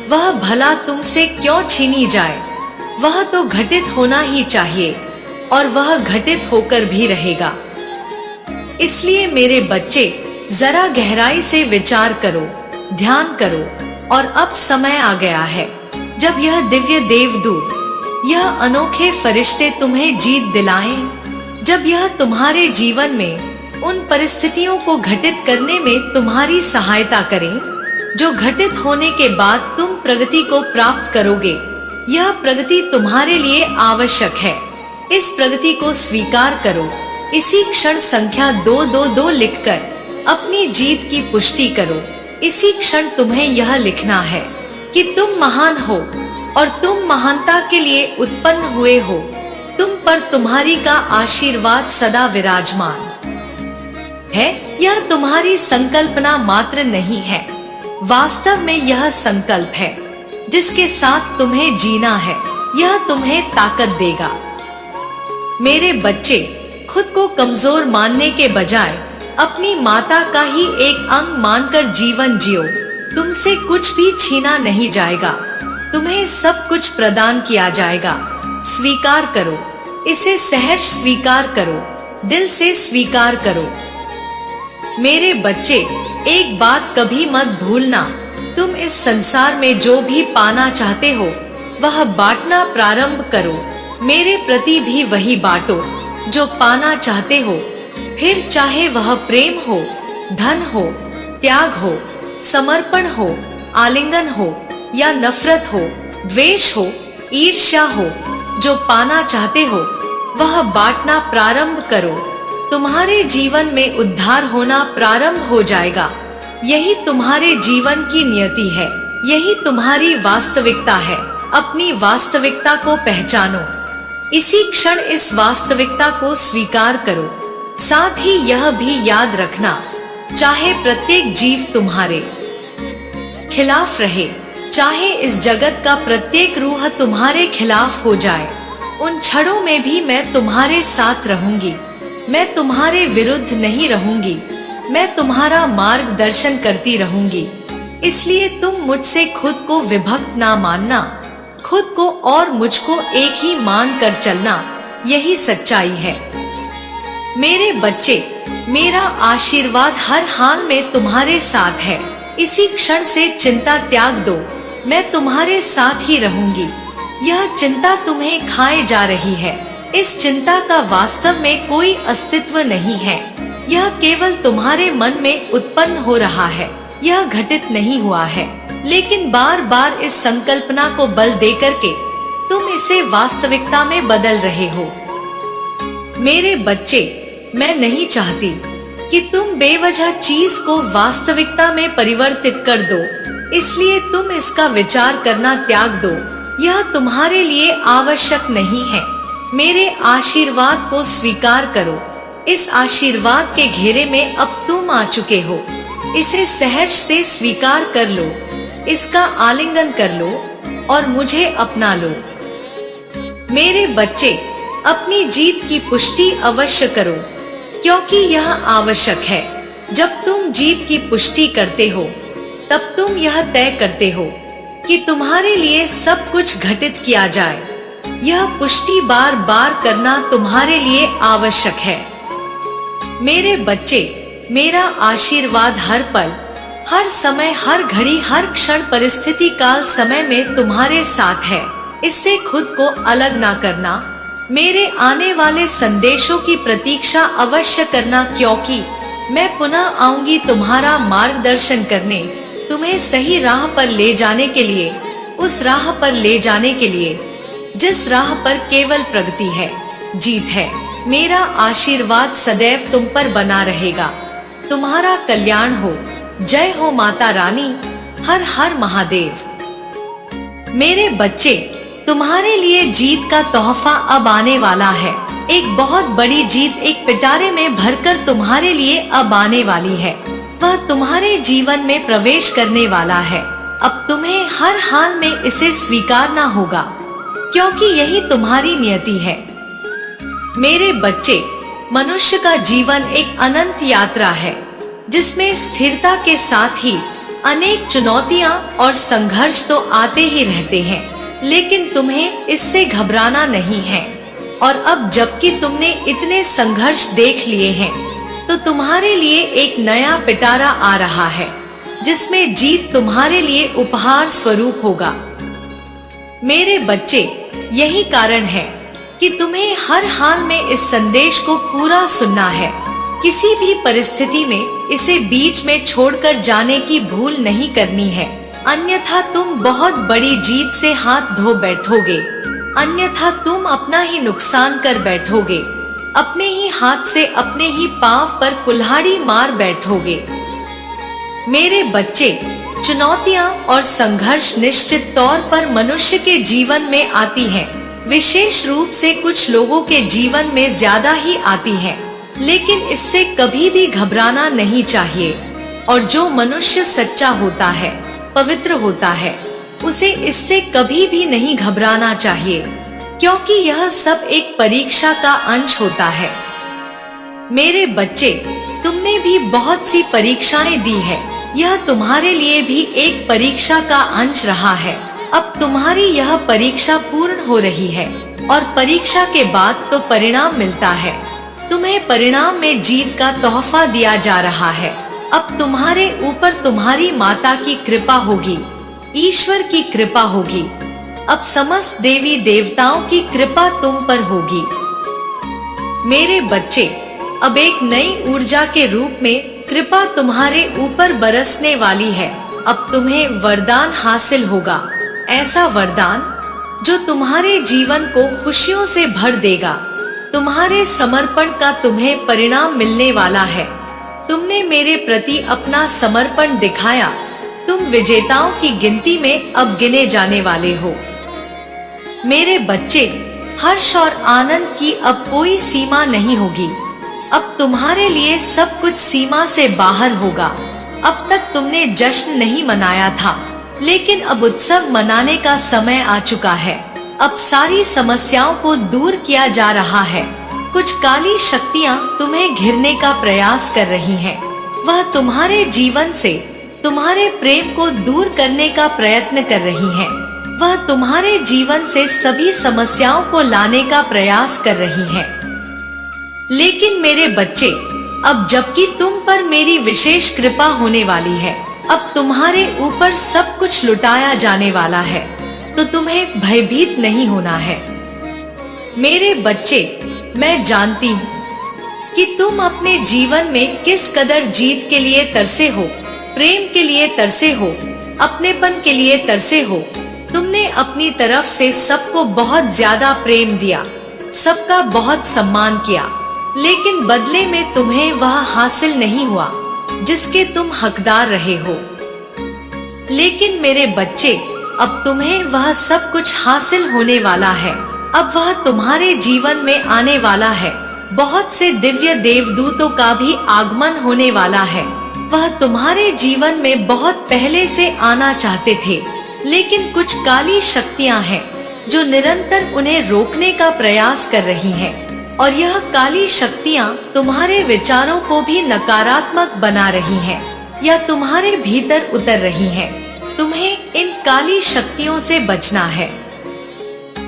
वह भला तुमसे क्यों छीनी जाए। वह तो घटित होना ही चाहिए, और वह घटित होकर भी रहेगा। इसलिए मेरे बच्चे, जरा गहराई से विचार करो, ध्यान करो, और अब समय आ गया है जब यह दिव्य देवदूत, यह अनोखे फरिश्ते तुम्हें जीत दिलाएं। जब यह तुम्हारे जीवन में उन परिस्थितियों को घटित करने में तुम्हारी सहायता करें जो घटित होने के बाद तुम प्रगति को प्राप्त करोगे। यह प्रगति तुम्हारे लिए आवश्यक है। इस प्रगति को स्वीकार करो। इसी क्षण संख्या 222 लिखकर अपनी जीत की पुष्टि करो। इसी क्षण तुम्हें यह लिखना है कि तुम महान हो और तुम महानता के लिए उत्पन्न हुए हो। तुम पर तुम्हारी का आशीर्वाद सदा विराजमान है। यह तुम्हारी संकल्पना मात्र नहीं है, वास्तव में यह संकल्प है जिसके साथ तुम्हें जीना है। यह तुम्हें ताकत देगा। मेरे बच्चे, खुद को कमजोर मानने के बजाय अपनी माता का ही एक अंग मानकर जीवन जियो। तुमसे कुछ भी छीना नहीं जाएगा, तुम्हें सब कुछ प्रदान किया जाएगा। स्वीकार करो, इसे सहर्ष स्वीकार करो, दिल से स्वीकार करो। मेरे बच्चे, एक बात कभी मत भूलना, तुम इस संसार में जो भी पाना चाहते हो वह बांटना प्रारंभ करो। मेरे प्रति भी वही बांटो जो पाना चाहते हो। फिर चाहे वह प्रेम हो, धन हो, त्याग हो, समर्पण हो, आलिंगन हो या नफरत हो, द्वेष हो, ईर्ष्या हो, जो पाना चाहते हो वह बांटना प्रारंभ करो। तुम्हारे जीवन में उद्धार होना प्रारंभ हो जाएगा। यही तुम्हारे जीवन की नियति है, यही तुम्हारी वास्तविकता है। अपनी वास्तविकता को पहचानो। इसी क्षण इस वास्तविकता को स्वीकार करो। साथ ही यह भी याद रखना, चाहे प्रत्येक जीव तुम्हारे खिलाफ रहे, चाहे इस जगत का प्रत्येक रूह तुम्हारे खिलाफ हो जाए, उन क्षणों में भी मैं तुम्हारे साथ रहूंगी। मैं तुम्हारे विरुद्ध नहीं रहूंगी, मैं तुम्हारा मार्गदर्शन करती रहूंगी। इसलिए तुम मुझसे खुद को विभक्त ना मानना, खुद को और मुझको एक ही मान कर चलना, यही सच्चाई है। मेरे बच्चे, मेरा आशीर्वाद हर हाल में तुम्हारे साथ है। इसी क्षण से चिंता त्याग दो, मैं तुम्हारे साथ ही रहूंगी। यह चिंता तुम्हें खाए जा रही है। इस चिंता का वास्तव में कोई अस्तित्व नहीं है। यह केवल तुम्हारे मन में उत्पन्न हो रहा है, यह घटित नहीं हुआ है। लेकिन बार बार इस संकल्पना को बल देकर के तुम इसे वास्तविकता में बदल रहे हो। मेरे बच्चे, मैं नहीं चाहती कि तुम बेवजह चीज को वास्तविकता में परिवर्तित कर दो, इसलिए तुम इसका विचार करना त्याग दो। यह तुम्हारे लिए आवश्यक नहीं है। मेरे आशीर्वाद को स्वीकार करो। इस आशीर्वाद के घेरे में अब तुम आ चुके हो। इसे सहर्ष से स्वीकार कर लो, इसका आलिंगन कर लो और मुझे अपना लो। मेरे बच्चे, अपनी जीत की पुष्टि अवश्य करो, क्योंकि यह आवश्यक है। जब तुम जीत की पुष्टि करते हो तब तुम यह तय करते हो कि तुम्हारे लिए सब कुछ घटित किया जाए। यह पुष्टि बार बार करना तुम्हारे लिए आवश्यक है। मेरे बच्चे, मेरा आशीर्वाद हर पल, हर समय, हर घड़ी, हर क्षण, परिस्थिति, काल, समय में तुम्हारे साथ है। इससे खुद को अलग ना करना। मेरे आने वाले संदेशों की प्रतीक्षा अवश्य करना, क्योंकि मैं पुनः आऊंगी तुम्हारा मार्गदर्शन करने, तुम्हें सही राह पर ले जाने के लिए, उस राह पर ले जाने के लिए जिस राह पर केवल प्रगति है, जीत है। मेरा आशीर्वाद सदैव तुम पर बना रहेगा। तुम्हारा कल्याण हो। जय हो माता रानी। हर हर महादेव। मेरे बच्चे, तुम्हारे लिए जीत का तोहफा अब आने वाला है। एक बहुत बड़ी जीत एक पिटारे में भरकर तुम्हारे लिए अब आने वाली है। वह तुम्हारे जीवन में प्रवेश करने वाला है। अब तुम्हें हर हाल में इसे स्वीकारना होगा, क्योंकि यही तुम्हारी नियति है। मेरे बच्चे, मनुष्य का जीवन एक अनंत यात्रा है, जिसमें स्थिरता के साथ ही अनेक चुनौतियां और संघर्ष तो आते ही रहते हैं, लेकिन तुम्हें इससे घबराना नहीं है। और अब जबकि तुमने इतने संघर्ष देख लिए हैं, तो तुम्हारे लिए एक नया पिटारा आ रहा है, जिसमें जीत तुम्हारे लिए उपहार स्वरूप होगा। मेरे बच्चे, यही कारण है कि तुम्हें हर हाल में इस संदेश को पूरा सुनना है। किसी भी परिस्थिति में इसे बीच में छोड़कर जाने की भूल नहीं करनी है, अन्यथा तुम बहुत बड़ी जीत से हाथ धो बैठोगे। अन्यथा तुम अपना ही नुकसान कर बैठोगे, अपने ही हाथ से अपने ही पांव पर कुल्हाड़ी मार बैठोगे। मेरे बच्चे, चुनौतियां और संघर्ष निश्चित तौर पर मनुष्य के जीवन में आती हैं। विशेष रूप से कुछ लोगों के जीवन में ज्यादा ही आती हैं, लेकिन इससे कभी भी घबराना नहीं चाहिए। और जो मनुष्य सच्चा होता है, पवित्र होता है, उसे इससे कभी भी नहीं घबराना चाहिए, क्योंकि यह सब एक परीक्षा का अंश होता है। मेरे बच्चे, तुमने भी बहुत सी परीक्षाएं दी है। यह तुम्हारे लिए भी एक परीक्षा का अंश रहा है। अब तुम्हारी यह परीक्षा पूर्ण हो रही है और परीक्षा के बाद तो परिणाम मिलता है। तुम्हें परिणाम में जीत का तोहफा दिया जा रहा है। अब तुम्हारे ऊपर तुम्हारी माता की कृपा होगी, ईश्वर की कृपा होगी। अब समस्त देवी देवताओं की कृपा तुम पर होगी। मेरे बच्चे, अब एक नई ऊर्जा के रूप में कृपा तुम्हारे ऊपर बरसने वाली है। अब तुम्हें वरदान हासिल होगा, ऐसा वरदान जो तुम्हारे जीवन को खुशियों से भर देगा। तुम्हारे समर्पण का तुम्हें परिणाम मिलने वाला है। तुमने मेरे प्रति अपना समर्पण दिखाया। तुम विजेताओं की गिनती में अब गिने जाने वाले हो। मेरे बच्चे, हर्ष और आनंद की अब कोई सीमा नहीं होगी। अब तुम्हारे लिए सब कुछ सीमा से बाहर होगा। अब तक तुमने जश्न नहीं मनाया था, लेकिन अब उत्सव मनाने का समय आ चुका है। अब सारी समस्याओं को दूर किया जा रहा है। कुछ काली शक्तियां तुम्हें घिरने का प्रयास कर रही हैं। वह तुम्हारे जीवन से तुम्हारे प्रेम को दूर करने का प्रयत्न कर रही हैं। वह तुम्हारे जीवन से सभी समस्याओं को लाने का प्रयास कर रही हैं। लेकिन मेरे बच्चे, अब जबकि तुम पर मेरी विशेष कृपा होने वाली है, अब तुम्हारे ऊपर सब कुछ लुटाया जाने वाला है, तो तुम्हें भयभीत नहीं होना है। मेरे बच्चे, मैं जानती हूँ कि तुम अपने जीवन में किस कदर जीत के लिए तरसे हो, प्रेम के लिए तरसे हो, अपनेपन के लिए तरसे हो। तुमने अपनी तरफ से सबको बहुत ज्यादा प्रेम दिया, सबका बहुत सम्मान किया, लेकिन बदले में तुम्हें वह हासिल नहीं हुआ जिसके तुम हकदार रहे हो। लेकिन मेरे बच्चे, अब तुम्हें वह सब कुछ हासिल होने वाला है। अब वह तुम्हारे जीवन में आने वाला है। बहुत से दिव्य देवदूतों का भी आगमन होने वाला है। वह तुम्हारे जीवन में बहुत पहले से आना चाहते थे, लेकिन कुछ काली शक्तियां हैं जो निरंतर उन्हें रोकने का प्रयास कर रही हैं। और यह काली शक्तियां तुम्हारे विचारों को भी नकारात्मक बना रही हैं या तुम्हारे भीतर उतर रही हैं। तुम्हें इन काली शक्तियों से बचना है।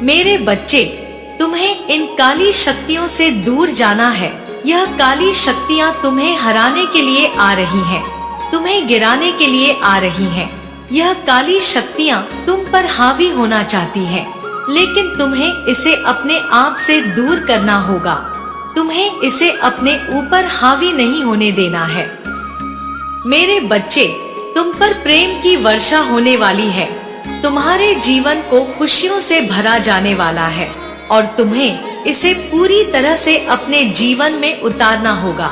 मेरे बच्चे, तुम्हें इन काली शक्तियों से दूर जाना है। यह काली शक्तियां तुम्हें हराने के लिए आ रही हैं, तुम्हें गिराने के लिए आ रही हैं। यह काली शक्तियां तुम पर हावी होना चाहती हैं, लेकिन तुम्हें इसे अपने आप से दूर करना होगा। तुम्हें इसे अपने ऊपर हावी नहीं होने देना है। मेरे बच्चे, तुम पर प्रेम की वर्षा होने वाली है। तुम्हारे जीवन को खुशियों से भरा जाने वाला है और तुम्हें इसे पूरी तरह से अपने जीवन में उतारना होगा।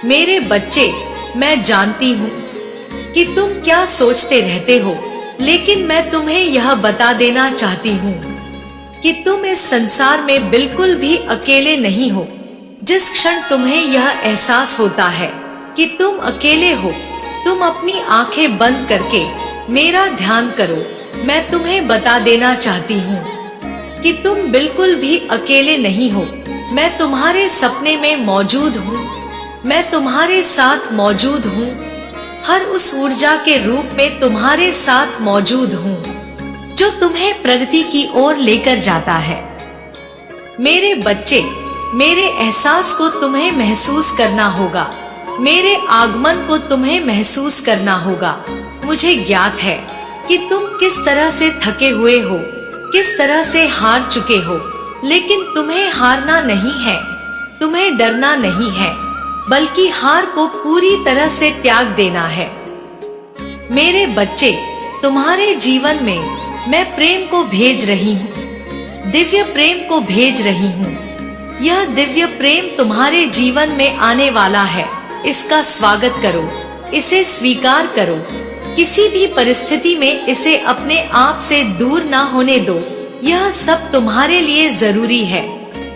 मेरे बच्चे, मैं जानती हूँ कि तुम क्या सोचते रहते हो, लेकिन मैं तुम्हें यह बता देना चाहती हूँ कि तुम इस संसार में बिल्कुल भी अकेले नहीं हो। जिस क्षण तुम्हें यह एहसास होता है कि तुम अकेले हो, तुम अपनी आंखें बंद करके मेरा ध्यान करो। मैं तुम्हें बता देना चाहती हूँ कि तुम बिल्कुल भी अकेले नहीं हो। मैं तुम्हारे सपने में मौजूद हूँ। मैं तुम्हारे साथ मौजूद हूँ। हर उस ऊर्जा के रूप में तुम्हारे साथ मौजूद हूँ जो तुम्हें प्रगति की ओर लेकर जाता है। मेरे बच्चे, मेरे एहसास को तुम्हें महसूस करना होगा। मेरे आगमन को तुम्हें महसूस करना होगा। मुझे ज्ञात है कि तुम किस तरह से थके हुए हो, किस तरह से हार चुके हो, लेकिन तुम्हें हारना नहीं है, तुम्हें डरना नहीं है। बल्कि हार को पूरी तरह से त्याग देना है। मेरे बच्चे, तुम्हारे जीवन में मैं प्रेम को भेज रही हूँ, दिव्य प्रेम को भेज रही हूँ। यह दिव्य प्रेम तुम्हारे जीवन में आने वाला है। इसका स्वागत करो, इसे स्वीकार करो। किसी भी परिस्थिति में इसे अपने आप से दूर ना होने दो। यह सब तुम्हारे लिए जरूरी है।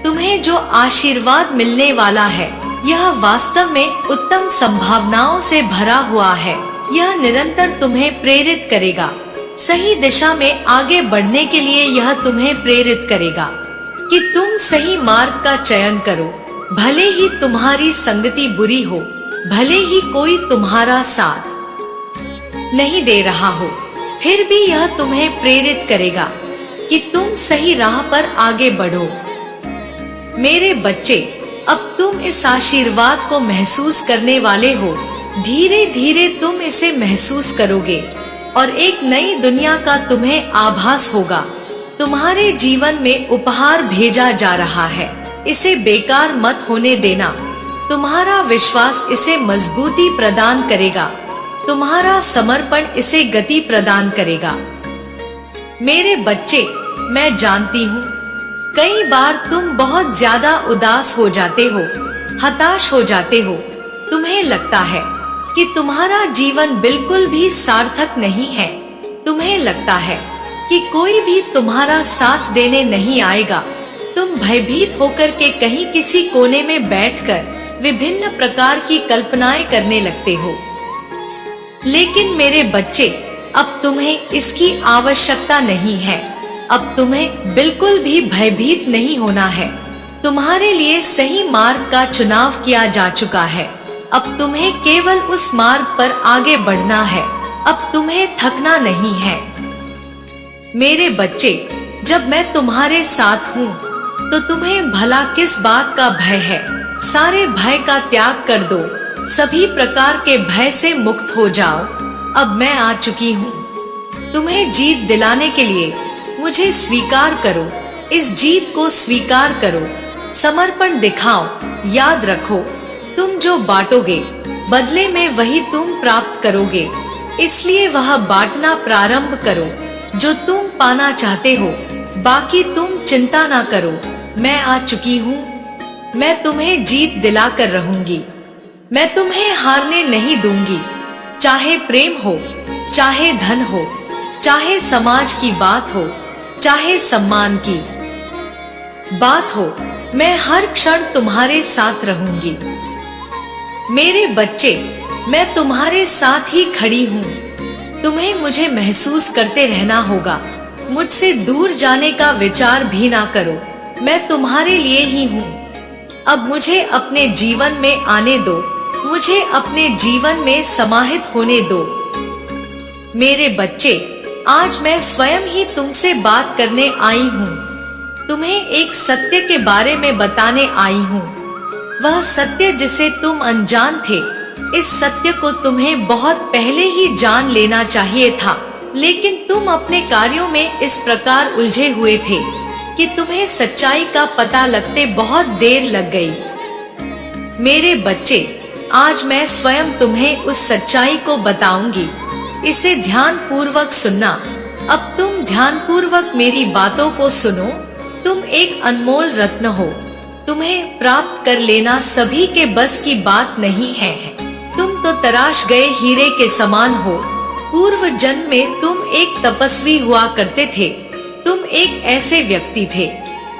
तुम्हें जो आशीर्वाद मिलने वाला है, यह वास्तव में उत्तम संभावनाओं से भरा हुआ है। यह निरंतर तुम्हें प्रेरित करेगा। सही दिशा में आगे बढ़ने के लिए यह तुम्हें प्रेरित करेगा कि तुम सही मार्ग का चयन करो। भले ही तुम्हारी संगति बुरी हो, भले ही कोई तुम्हारा साथ नहीं दे रहा हो, फिर भी यह तुम्हें प्रेरित करेगा कि तुम सही राह पर आगे बढ़ो। मेरे बच्चे, अब तुम इस आशीर्वाद को महसूस करने वाले हो। धीरे धीरे तुम इसे महसूस करोगे और एक नई दुनिया का तुम्हें आभास होगा। तुम्हारे जीवन में उपहार भेजा जा रहा है, इसे बेकार मत होने देना। तुम्हारा विश्वास इसे मजबूती प्रदान करेगा, तुम्हारा समर्पण इसे गति प्रदान करेगा। मेरे बच्चे, मैं जानती हूँ कई बार तुम बहुत ज्यादा उदास हो जाते हो, हताश हो जाते हो। तुम्हें लगता है कि तुम्हारा जीवन बिल्कुल भी सार्थक नहीं है। तुम्हें लगता है कि कोई भी तुम्हारा साथ देने नहीं आएगा। तुम भयभीत होकर के कहीं किसी कोने में बैठकर विभिन्न प्रकार की कल्पनाएं करने लगते हो। लेकिन मेरे बच्चे, अब तुम्हें इसकी आवश्यकता नहीं है। अब तुम्हें बिल्कुल भी भयभीत नहीं होना है। तुम्हारे लिए सही मार्ग का चुनाव किया जा चुका है। अब तुम्हें केवल उस मार्ग पर आगे बढ़ना है। अब तुम्हें थकना नहीं है। मेरे बच्चे, जब मैं तुम्हारे साथ हूँ तो तुम्हें भला किस बात का भय है। सारे भय का त्याग कर दो। सभी प्रकार के भय से मुक्त हो जाओ। अब मैं आ चुकी हूँ। तुम्हें जीत दिलाने के लिए मुझे स्वीकार करो। इस जीत को स्वीकार करो। समर्पण दिखाओ। याद रखो, तुम जो बांटोगे बदले में वही तुम प्राप्त करोगे। इसलिए वह बांटना प्रारंभ करो जो तुम पाना चाहते हो। बाकी तुम चिंता ना करो। मैं आ चुकी हूँ। मैं तुम्हें जीत दिला कर रहूंगी। मैं तुम्हें हारने नहीं दूंगी। चाहे प्रेम हो, चाहे धन हो, चाहे समाज की बात हो, चाहे सम्मान की बात हो, मैं हर क्षण तुम्हारे साथ रहूंगी। मेरे बच्चे, मैं तुम्हारे साथ ही खड़ी हूँ। तुम्हें मुझे महसूस करते रहना होगा। मुझसे दूर जाने का विचार भी ना करो। मैं तुम्हारे लिए ही हूँ। अब मुझे अपने जीवन में आने दो। मुझे अपने जीवन में समाहित होने दो। मेरे बच्चे, आज मैं स्वयं ही तुमसे बात करने आई हूँ। तुम्हें एक सत्य के बारे में बताने आई हूँ। वह सत्य जिसे तुम अनजान थे। इस सत्य को तुम्हें बहुत पहले ही जान लेना चाहिए था, लेकिन तुम अपने कार्यों में इस प्रकार उलझे हुए थे कि तुम्हें सच्चाई का पता लगते बहुत देर लग गई। मेरे बच्चे, आज मैं स्वयं तुम्हें उस सच्चाई को बताऊंगी। इसे ध्यान पूर्वक सुनना। अब तुम ध्यान पूर्वक मेरी बातों को सुनो। तुम एक अनमोल रत्न हो। तुम्हें प्राप्त कर लेना सभी के बस की बात नहीं है। तुम तो तराश गए हीरे के समान हो। पूर्व जन्म में तुम एक तपस्वी हुआ करते थे। तुम एक ऐसे व्यक्ति थे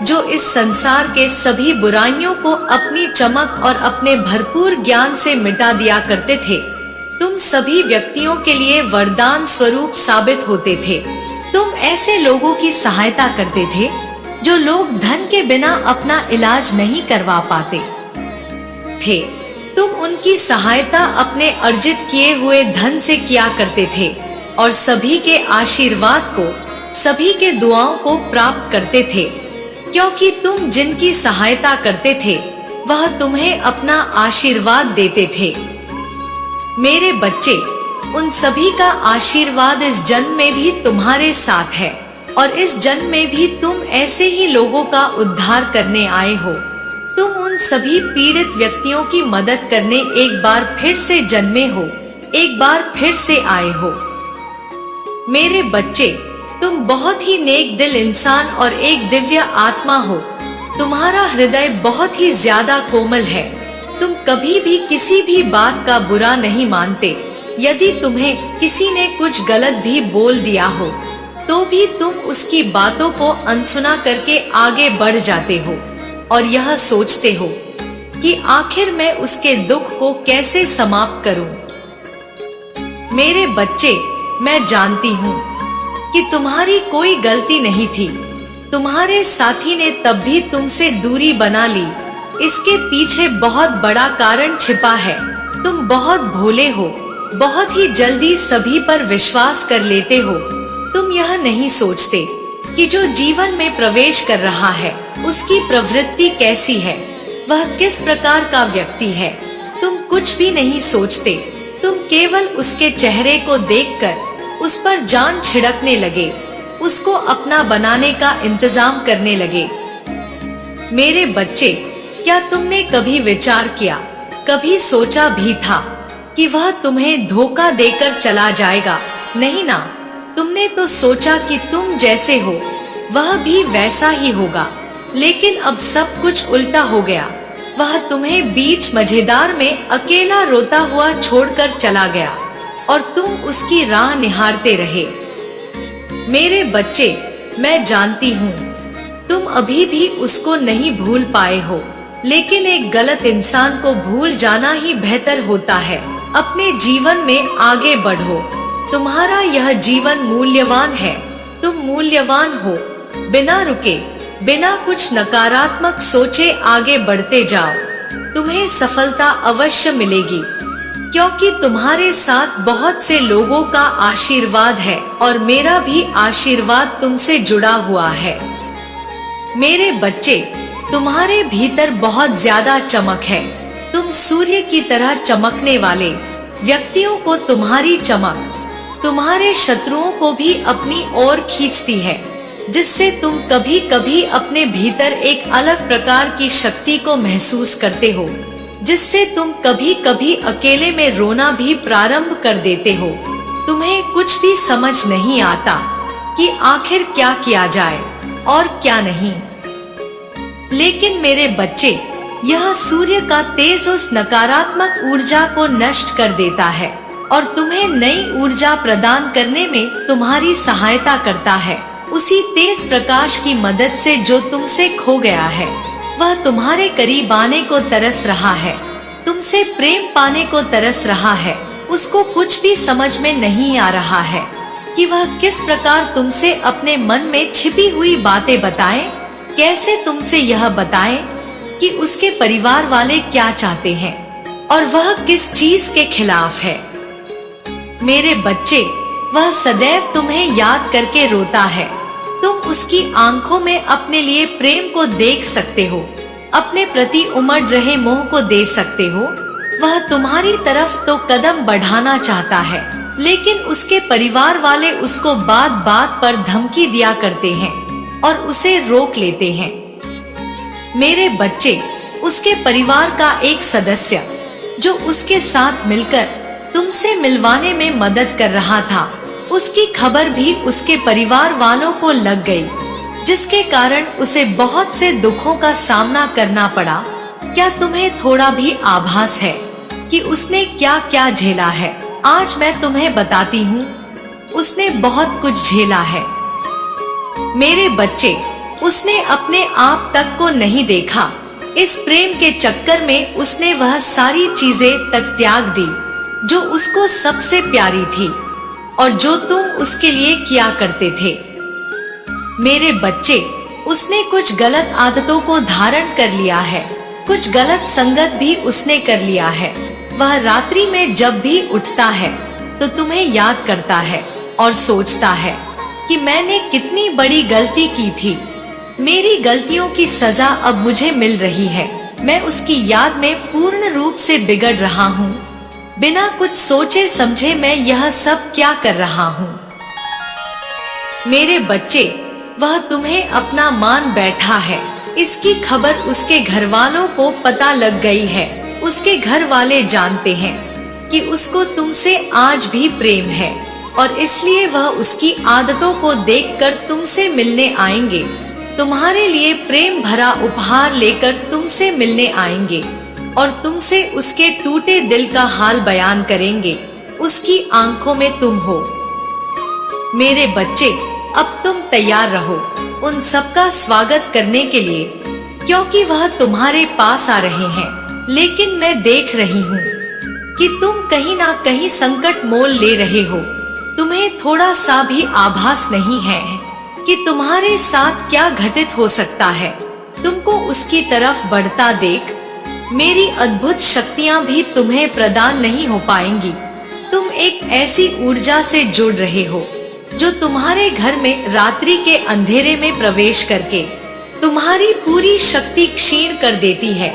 जो इस संसार के सभी बुराइयों को अपनी चमक और अपने भरपूर ज्ञान से मिटा दिया करते थे। तुम सभी व्यक्तियों के लिए वरदान स्वरूप साबित होते थे। तुम ऐसे लोगों की सहायता करते थे जो लोग धन के बिना अपना इलाज नहीं करवा पाते थे। तुम उनकी सहायता अपने अर्जित किए हुए धन से किया करते थे और सभी के आशीर्वाद को, सभी के दुआओं को प्राप्त करते थे, क्योंकि तुम जिनकी सहायता करते थे वह तुम्हें अपना आशीर्वाद देते थे। मेरे बच्चे, उन सभी का आशीर्वाद इस जन्म में भी तुम्हारे साथ है और इस जन्म में भी तुम ऐसे ही लोगों का उद्धार करने आए हो। तुम उन सभी पीड़ित व्यक्तियों की मदद करने एक बार फिर से जन्मे हो, एक बार फिर से आए हो। मेरे बच्चे, तुम बहुत ही नेक दिल इंसान और एक दिव्य आत्मा हो। तुम्हारा हृदय बहुत ही ज्यादा कोमल है। तुम कभी भी किसी भी बात का बुरा नहीं मानते। यदि तुम्हें किसी ने कुछ गलत भी बोल दिया हो तो भी तुम उसकी बातों को अनसुना करके आगे बढ़ जाते हो और यह सोचते हो कि आखिर मैं उसके दुख को कैसे समाप्त करूं। मेरे बच्चे, मैं जानती हूँ कि तुम्हारी कोई गलती नहीं थी। तुम्हारे साथी ने तब भी तुमसे दूरी बना ली। इसके पीछे बहुत बड़ा कारण छिपा है। तुम बहुत भोले हो, बहुत ही जल्दी सभी पर विश्वास कर लेते हो। तुम यह नहीं सोचते कि जो जीवन में प्रवेश कर रहा है उसकी प्रवृत्ति कैसी है, वह किस प्रकार का व्यक्ति है। तुम कुछ भी नहीं सोचते। तुम केवल उसके चेहरे को देखकर उस पर जान छिड़कने लगे, उसको अपना बनाने का इंतजाम करने लगे। मेरे बच्चे, क्या तुमने कभी विचार किया, कभी सोचा भी था कि वह तुम्हें धोखा देकर चला जाएगा? नहीं ना। तुमने तो सोचा कि तुम जैसे हो वह भी वैसा ही होगा, लेकिन अब सब कुछ उल्टा हो गया। वह तुम्हें बीच मझेदार में अकेला रोता हुआ छोड़कर चला गया और तुम उसकी राह निहारते रहे। मेरे बच्चे, मैं जानती हूँ तुम अभी भी उसको नहीं भूल पाए हो, लेकिन एक गलत इंसान को भूल जाना ही बेहतर होता है। अपने जीवन में आगे बढ़ो। तुम्हारा यह जीवन मूल्यवान है। तुम मूल्यवान हो। बिना रुके, बिना कुछ नकारात्मक सोचे आगे बढ़ते जाओ। तुम्हें सफलता अवश्य मिलेगी, क्योंकि तुम्हारे साथ बहुत से लोगों का आशीर्वाद है और मेरा भी आशीर्वाद तुमसे जुड़ा हुआ है। मेरे बच्चे, तुम्हारे भीतर बहुत ज्यादा चमक है। तुम सूर्य की तरह चमकने वाले व्यक्तियों को तुम्हारी चमक तुम्हारे शत्रुओं को भी अपनी ओर खींचती है, जिससे तुम कभी कभी अपने भीतर एक अलग प्रकार की शक्ति को महसूस करते हो, जिससे तुम कभी कभी अकेले में रोना भी प्रारंभ कर देते हो। तुम्हें कुछ भी समझ नहीं आता कि आखिर क्या किया जाए और क्या नहीं। लेकिन मेरे बच्चे, यह सूर्य का तेज उस नकारात्मक ऊर्जा को नष्ट कर देता है और तुम्हें नई ऊर्जा प्रदान करने में तुम्हारी सहायता करता है। उसी तेज प्रकाश की मदद से जो तुमसे खो गया है वह तुम्हारे करीब आने को तरस रहा है, तुमसे प्रेम पाने को तरस रहा है। उसको कुछ भी समझ में नहीं आ रहा है कि वह किस प्रकार तुमसे अपने मन में छिपी हुई बातें बताए। कैसे तुमसे यह बताए कि उसके परिवार वाले क्या चाहते हैं और वह किस चीज के खिलाफ है। मेरे बच्चे, वह सदैव तुम्हें याद करके रोता है। तुम उसकी आंखों में अपने लिए प्रेम को देख सकते हो, अपने प्रति उमड़ रहे मोह को दे सकते हो। वह तुम्हारी तरफ तो कदम बढ़ाना चाहता है, लेकिन उसके परिवार वाले उसको बात बात पर धमकी दिया करते हैं और उसे रोक लेते हैं। मेरे बच्चे, उसके परिवार का एक सदस्य जो उसके साथ मिलकर तुमसे मिलवाने में मदद कर रहा था, उसकी खबर भी उसके परिवार वालों को लग गई, जिसके कारण उसे बहुत से दुखों का सामना करना पड़ा। क्या तुम्हें थोड़ा भी आभास है कि उसने क्या क्या झेला है? आज मैं तुम्हें बताती हूँ। उसने बहुत कुछ झेला है। मेरे बच्चे, उसने अपने आप तक को नहीं देखा। इस प्रेम के चक्कर में उसने वह सारी चीजें तक त्याग दी जो उसको सबसे प्यारी थी और जो तुम उसके लिए किया करते थे। मेरे बच्चे, उसने कुछ गलत आदतों को धारण कर लिया है, कुछ गलत संगत भी उसने कर लिया है। वह रात्रि में जब भी उठता है तो तुम्हें याद करता है और सोचता है कि मैंने कितनी बड़ी गलती की थी। मेरी गलतियों की सजा अब मुझे मिल रही है। मैं उसकी याद में पूर्ण रूप से बिगड़ रहा हूँ। बिना कुछ सोचे समझे मैं यह सब क्या कर रहा हूँ। मेरे बच्चे, वह तुम्हें अपना मान बैठा है, इसकी खबर उसके घर वालों को पता लग गई है। उसके घर वाले जानते हैं कि उसको तुमसे आज भी प्रेम है और इसलिए वह उसकी आदतों को देखकर तुमसे मिलने आएंगे। तुम्हारे लिए प्रेम भरा उपहार लेकर तुमसे मिलने आएंगे और तुमसे उसके टूटे दिल का हाल बयान करेंगे। उसकी आंखों में तुम हो। मेरे बच्चे, अब तुम तैयार रहो उन सबका स्वागत करने के लिए, क्योंकि वह तुम्हारे पास आ रहे हैं। लेकिन मैं देख रही हूँ कि तुम कहीं ना कहीं संकट मोल ले रहे हो। तुम्हें थोड़ा सा भी आभास नहीं है कि तुम्हारे साथ क्या घटित हो सकता है। तुमको उसकी तरफ बढ़ता देख मेरी अद्भुत शक्तियाँ भी तुम्हें प्रदान नहीं हो पाएंगी। तुम एक ऐसी ऊर्जा से जुड़ रहे हो जो तुम्हारे घर में रात्रि के अंधेरे में प्रवेश करके तुम्हारी पूरी शक्ति क्षीण कर देती है।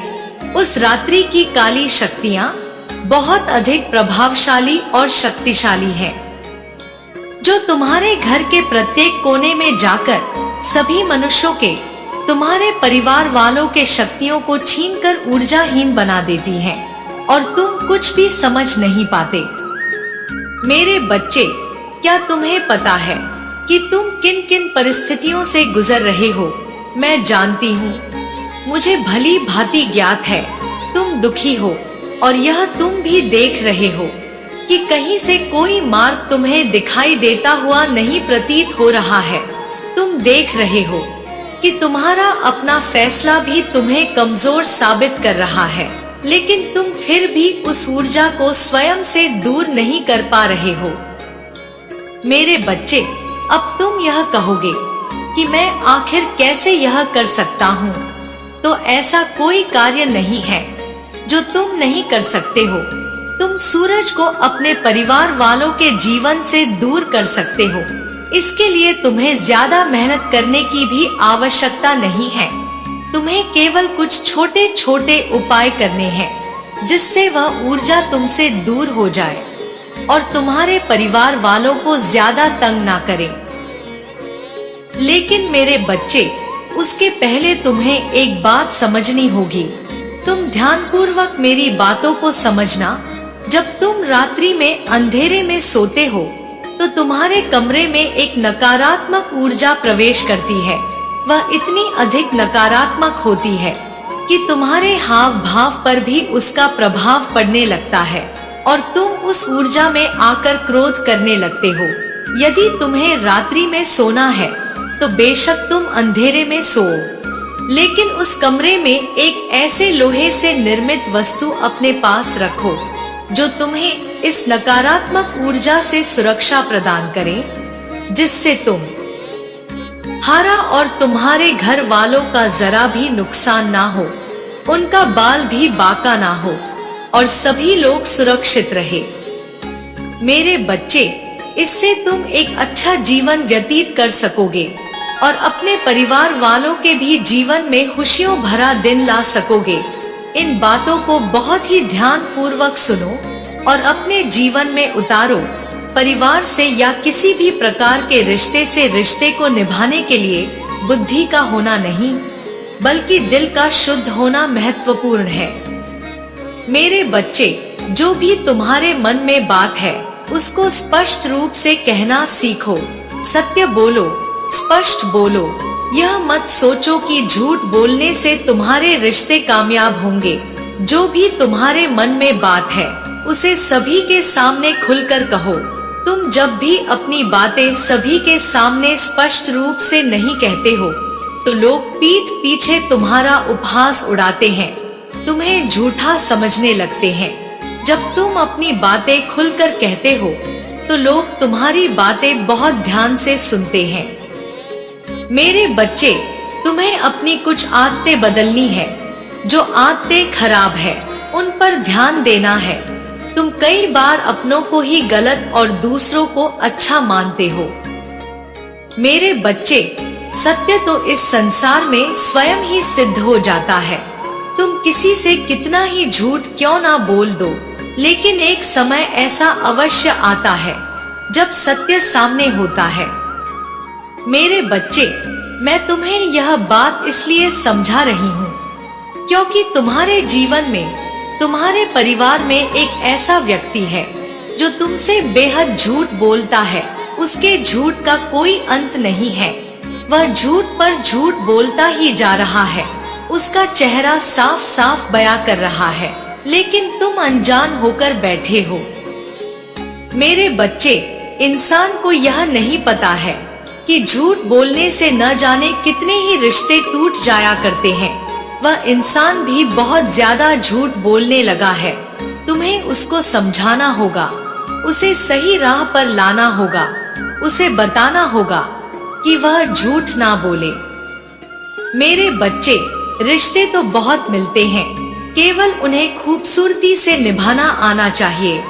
उस रात्रि की काली शक्तियाँ बहुत अधिक प्रभावशाली और शक्तिशाली हैं, जो तुम्हारे घर के प्रत्येक कोने में जाकर सभी मनुष्यों के, तुम्हारे परिवार वालों के शक्तियों को छीनकर ऊर्जाहीन बना देती हैं और तुम कुछ भी समझ नहीं पाते। मेरे बच्चे, क्या तुम्हें पता है कि तुम किन किन परिस्थितियों से गुजर रहे हो? मैं जानती हूँ, मुझे भली भांति ज्ञात है। तुम दुखी हो और यह तुम भी देख रहे हो कि कहीं से कोई मार्ग तुम्हें दिखाई देता हुआ नहीं प्रतीत हो रहा है। तुम देख रहे हो कि तुम्हारा अपना फैसला भी तुम्हें कमजोर साबित कर रहा है, लेकिन तुम फिर भी उस ऊर्जा को स्वयं से दूर नहीं कर पा रहे हो। मेरे बच्चे, अब तुम यह कहोगे कि मैं आखिर कैसे यह कर सकता हूँ? तो ऐसा कोई कार्य नहीं है जो तुम नहीं कर सकते हो। तुम सूरज को अपने परिवार वालों के जीवन से दूर कर सकते हो। इसके लिए तुम्हें ज्यादा मेहनत करने की भी आवश्यकता नहीं है। तुम्हें केवल कुछ छोटे छोटे उपाय करने हैं जिससे वह ऊर्जा तुमसे दूर हो जाए और तुम्हारे परिवार वालों को ज्यादा तंग ना करे। लेकिन मेरे बच्चे, उसके पहले तुम्हें एक बात समझनी होगी। तुम ध्यानपूर्वक मेरी बातों को समझना। जब तुम रात्रि में अंधेरे में सोते हो तो तुम्हारे कमरे में एक नकारात्मक ऊर्जा प्रवेश करती है। वह इतनी अधिक नकारात्मक होती है कि तुम्हारे हाव भाव पर भी उसका प्रभाव पड़ने लगता है और तुम उस ऊर्जा में आकर क्रोध करने लगते हो। यदि तुम्हें रात्रि में सोना है तो बेशक तुम अंधेरे में सोओ, लेकिन उस कमरे में एक ऐसे लोहे से निर्मित वस्तु अपने पास रखो जो तुम्हें इस नकारात्मक ऊर्जा से सुरक्षा प्रदान करे, जिससे तुम हारा और तुम्हारे घर वालों का जरा भी नुकसान ना हो, उनका बाल भी बांका ना हो और सभी लोग सुरक्षित रहे। मेरे बच्चे, इससे तुम एक अच्छा जीवन व्यतीत कर सकोगे और अपने परिवार वालों के भी जीवन में खुशियों भरा दिन ला सकोगे। इन बातों को बहुत ही ध्यान पूर्वक सुनो और अपने जीवन में उतारो। परिवार से या किसी भी प्रकार के रिश्ते से रिश्ते को निभाने के लिए बुद्धि का होना नहीं, बल्कि दिल का शुद्ध होना महत्वपूर्ण है। मेरे बच्चे, जो भी तुम्हारे मन में बात है उसको स्पष्ट रूप से कहना सीखो। सत्य बोलो, स्पष्ट बोलो। यह मत सोचो कि झूठ बोलने से तुम्हारे रिश्ते कामयाब होंगे। जो भी तुम्हारे मन में बात है उसे सभी के सामने खुलकर कहो। तुम जब भी अपनी बातें सभी के सामने स्पष्ट रूप से नहीं कहते हो तो लोग पीठ पीछे तुम्हारा उपहास उड़ाते हैं, तुम्हें झूठा समझने लगते हैं। जब तुम अपनी बातें खुलकर कहते हो तो लोग तुम्हारी बातें बहुत ध्यान से सुनते हैं। मेरे बच्चे, तुम्हें अपनी कुछ आदतें बदलनी है। जो आदतें खराब है उन पर ध्यान देना है। तुम कई बार अपनों को ही गलत और दूसरों को अच्छा मानते हो। मेरे बच्चे, सत्य तो इस संसार में स्वयं ही सिद्ध हो जाता है। तुम किसी से कितना ही झूठ क्यों ना बोल दो, लेकिन एक समय ऐसा अवश्य आता है जब सत्य सामने होता है। मेरे बच्चे, मैं तुम्हें यह बात इसलिए समझा रही हूँ क्योंकि तुम्हारे जीवन में, तुम्हारे परिवार में एक ऐसा व्यक्ति है जो तुमसे बेहद झूठ बोलता है। उसके झूठ का कोई अंत नहीं है, वह झूठ पर झूठ बोलता ही जा रहा है। उसका चेहरा साफ साफ बयां कर रहा है, लेकिन तुम अनजान होकर बैठे हो। मेरे बच्चे, इंसान को यह नहीं पता है कि झूठ बोलने से न जाने कितने ही रिश्ते टूट जाया करते हैं। वह इंसान भी बहुत ज्यादा झूठ बोलने लगा है। तुम्हें उसको समझाना होगा, उसे सही राह पर लाना होगा, उसे बताना होगा कि वह झूठ ना बोले। मेरे बच्चे, रिश्ते तो बहुत मिलते हैं, केवल उन्हें खूबसूरती से निभाना आना चाहिए।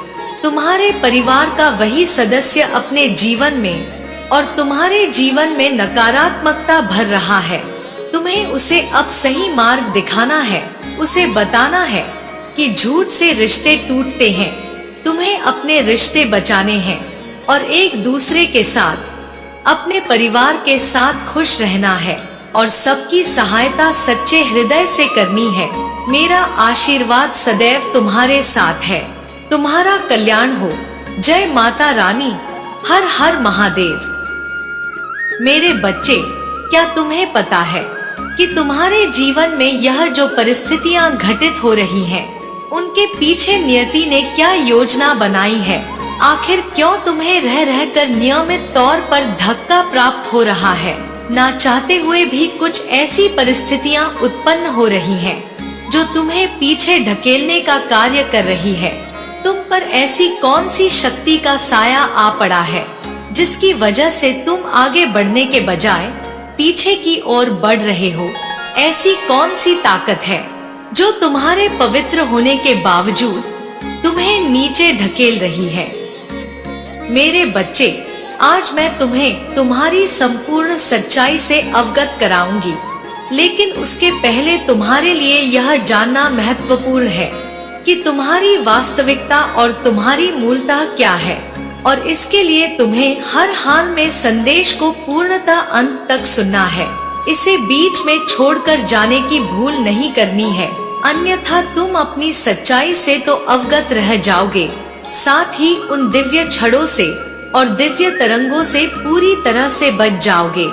तुम्हारे परिवार का वही सदस्य अपने जीवन में और तुम्हारे जीवन में नकारात्मकता भर रहा है। तुम्हें उसे अब सही मार्ग दिखाना है, उसे बताना है कि झूठ से रिश्ते टूटते हैं। तुम्हें अपने रिश्ते बचाने हैं और एक दूसरे के साथ, अपने परिवार के साथ खुश रहना है और सबकी सहायता सच्चे हृदय से करनी है। मेरा आशीर्वाद सदैव तुम्हारे साथ है। तुम्हारा कल्याण हो। जय माता रानी। हर हर महादेव। मेरे बच्चे, क्या तुम्हें पता है कि तुम्हारे जीवन में यह जो परिस्थितियां घटित हो रही हैं, उनके पीछे नियति ने क्या योजना बनाई है? आखिर क्यों तुम्हें रह रहकर नियमित तौर पर धक्का प्राप्त हो रहा है? ना चाहते हुए भी कुछ ऐसी परिस्थितियां उत्पन्न हो रही हैं जो तुम्हें पीछे ढकेलने का कार्य कर रही है। तुम पर ऐसी कौन सी शक्ति का साया आ पड़ा है जिसकी वजह से तुम आगे बढ़ने के बजाय पीछे की ओर बढ़ रहे हो? ऐसी कौन सी ताकत है जो तुम्हारे पवित्र होने के बावजूद तुम्हें नीचे ढकेल रही है? मेरे बच्चे, आज मैं तुम्हें तुम्हारी संपूर्ण सच्चाई से अवगत कराऊंगी, लेकिन उसके पहले तुम्हारे लिए यह जानना महत्वपूर्ण है कि तुम्हारी वास्तविकता और तुम्हारी मूलता क्या है। और इसके लिए तुम्हें हर हाल में संदेश को पूर्णतः अंत तक सुनना है। इसे बीच में छोड़कर जाने की भूल नहीं करनी है, अन्यथा तुम अपनी सच्चाई से तो अवगत रह जाओगे, साथ ही उन दिव्य छड़ों से और दिव्य तरंगों से पूरी तरह से बच जाओगे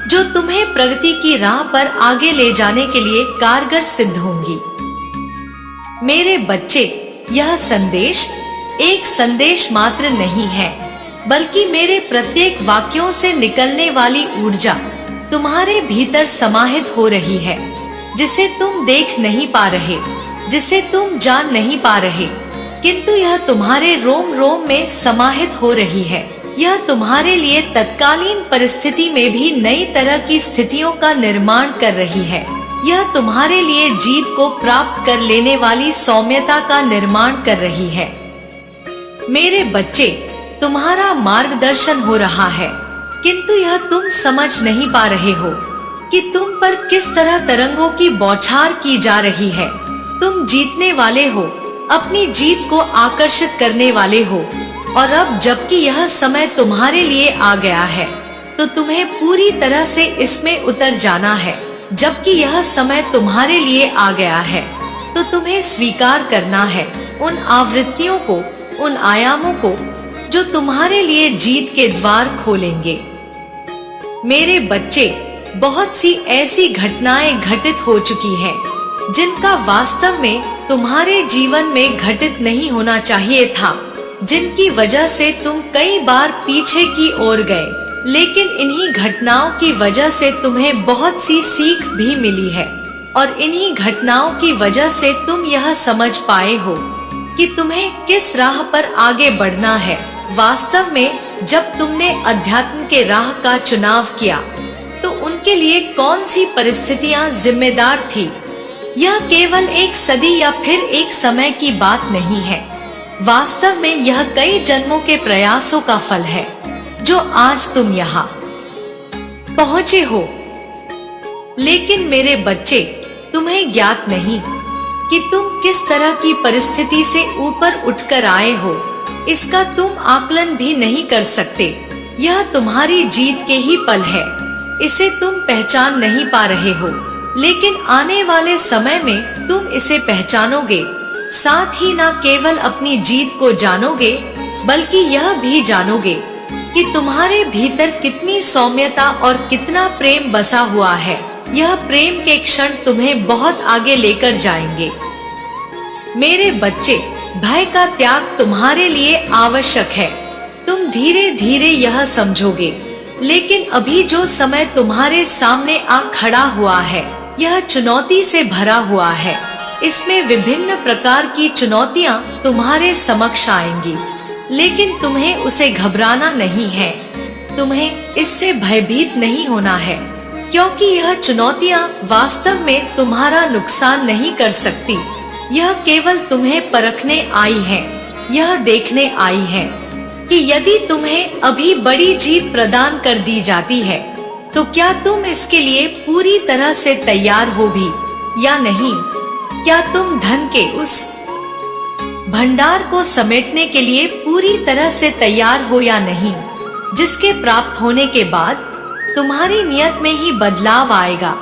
जो तुम्हें प्रगति की राह पर आगे ले जाने के लिए कारगर सिद्ध होंगी। मेरे बच्चे, यह संदेश एक संदेश मात्र नहीं है, बल्कि मेरे प्रत्येक वाक्यों से निकलने वाली ऊर्जा तुम्हारे भीतर समाहित हो रही है, जिसे तुम देख नहीं पा रहे, जिसे तुम जान नहीं पा रहे, किंतु यह तुम्हारे रोम रोम में समाहित हो रही है। यह तुम्हारे लिए तत्कालीन परिस्थिति में भी नई तरह की स्थितियों का निर्माण कर रही है। यह तुम्हारे लिए जीत को प्राप्त कर लेने वाली सौम्यता का निर्माण कर रही है। मेरे बच्चे, तुम्हारा मार्गदर्शन हो रहा है, किंतु यह तुम समझ नहीं पा रहे हो कि तुम पर किस तरह तरंगों की बौछार की जा रही है। तुम जीतने वाले हो, अपनी जीत को आकर्षित करने वाले हो, और अब जबकि यह समय तुम्हारे लिए आ गया है, तो तुम्हें पूरी तरह से इसमें उतर जाना है। जबकि यह समय तुम्हारे लिए आ गया है, तो तुम्हें स्वीकार करना है उन आवृत्तियों को, उन आयामों को जो तुम्हारे लिए जीत के द्वार खोलेंगे। मेरे बच्चे, बहुत सी ऐसी घटनाएं घटित हो चुकी हैं, जिनका वास्तव में तुम्हारे जीवन में घटित नहीं होना चाहिए था, जिनकी वजह से तुम कई बार पीछे की ओर गए, लेकिन इन्हीं घटनाओं की वजह से तुम्हें बहुत सी सीख भी मिली है, और इन्हीं घटनाओं की वजह से तुम यह समझ पाए हो कि तुम्हें किस राह पर आगे बढ़ना है। वास्तव में जब तुमने अध्यात्म के राह का चुनाव किया, तो उनके लिए कौन सी परिस्थितियां जिम्मेदार थी? यह केवल एक सदी या फिर एक समय की बात नहीं है। वास्तव में यह कई जन्मों के प्रयासों का फल है, जो आज तुम यहाँ पहुँचे हो। लेकिन मेरे बच्चे, तुम्हें ज्ञात नहीं कि तुम किस तरह की परिस्थिति से ऊपर उठकर आए हो। इसका तुम आकलन भी नहीं कर सकते। यह तुम्हारी जीत के ही पल है। इसे तुम पहचान नहीं पा रहे हो, लेकिन आने वाले समय में तुम इसे पहचानोगे। साथ ही न केवल अपनी जीत को जानोगे, बल्कि यह भी जानोगे कि तुम्हारे भीतर कितनी सौम्यता और कितना प्रेम बसा हुआ है। यह प्रेम के क्षण तुम्हें बहुत आगे लेकर जाएंगे। मेरे बच्चे, भय का त्याग तुम्हारे लिए आवश्यक है। तुम धीरे धीरे यह समझोगे, लेकिन अभी जो समय तुम्हारे सामने आ खड़ा हुआ है, यह चुनौती से भरा हुआ है। इसमें विभिन्न प्रकार की चुनौतियां तुम्हारे समक्ष आएंगी, लेकिन तुम्हें उसे घबराना नहीं है। तुम्हें इससे भयभीत नहीं होना है, क्योंकि यह चुनौतियां वास्तव में तुम्हारा नुकसान नहीं कर सकती। यह केवल तुम्हें परखने आई है, यह देखने आई है कि यदि तुम्हें अभी बड़ी जीत प्रदान कर दी जाती है, तो क्या तुम इसके लिए पूरी तरह से तैयार हो भी या नहीं? क्या तुम धन के उस भंडार को समेटने के लिए पूरी तरह से तैयार हो या नहीं, जिसके प्राप्त होने के बाद तुम्हारी नियत में ही बदलाव आएगा,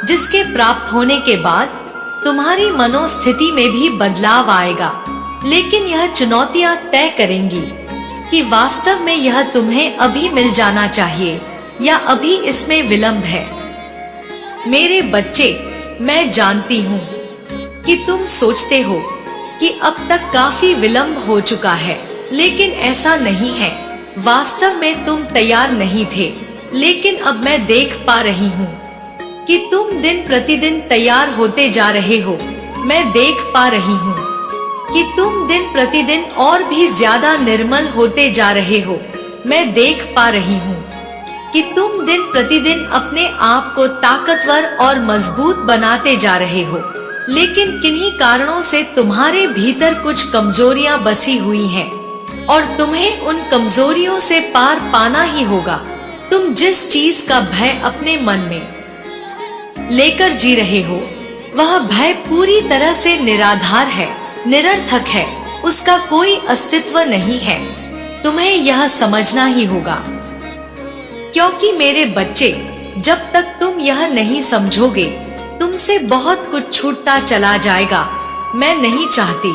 जिसके प्राप्त होने के बाद तुम्हारी मनोस्थिति में भी बदलाव आएगा। लेकिन यह चुनौतियां तय करेंगी कि वास्तव में यह तुम्हें अभी मिल जाना चाहिए या अभी इसमें विलंब है। मेरे बच्चे, मैं जानती हूँ कि तुम सोचते हो कि अब तक काफी विलंब हो चुका है, लेकिन ऐसा नहीं है। वास्तव में तुम तैयार नहीं थे, लेकिन अब मैं देख पा रही हूँ कि तुम दिन प्रतिदिन तैयार होते जा रहे हो। मैं देख पा रही हूँ कि तुम दिन प्रतिदिन और भी ज्यादा निर्मल होते जा रहे हो। मैं देख पा रही हूँ कि तुम दिन प्रतिदिन अपने आप को ताकतवर और मजबूत बनाते जा रहे हो, लेकिन किन्हीं कारणों से तुम्हारे भीतर कुछ कमजोरियां बसी हुई हैं और तुम्हें उन कमजोरियों से पार पाना ही होगा। तुम जिस चीज का भय अपने मन में लेकर जी रहे हो, वह भय पूरी तरह से निराधार है, निरर्थक है, उसका कोई अस्तित्व नहीं है। तुम्हें यह समझना ही होगा, क्योंकि मेरे बच्चे, जब तक तुम यह नहीं समझोगे, तुमसे बहुत कुछ छूटता चला जाएगा। मैं नहीं चाहती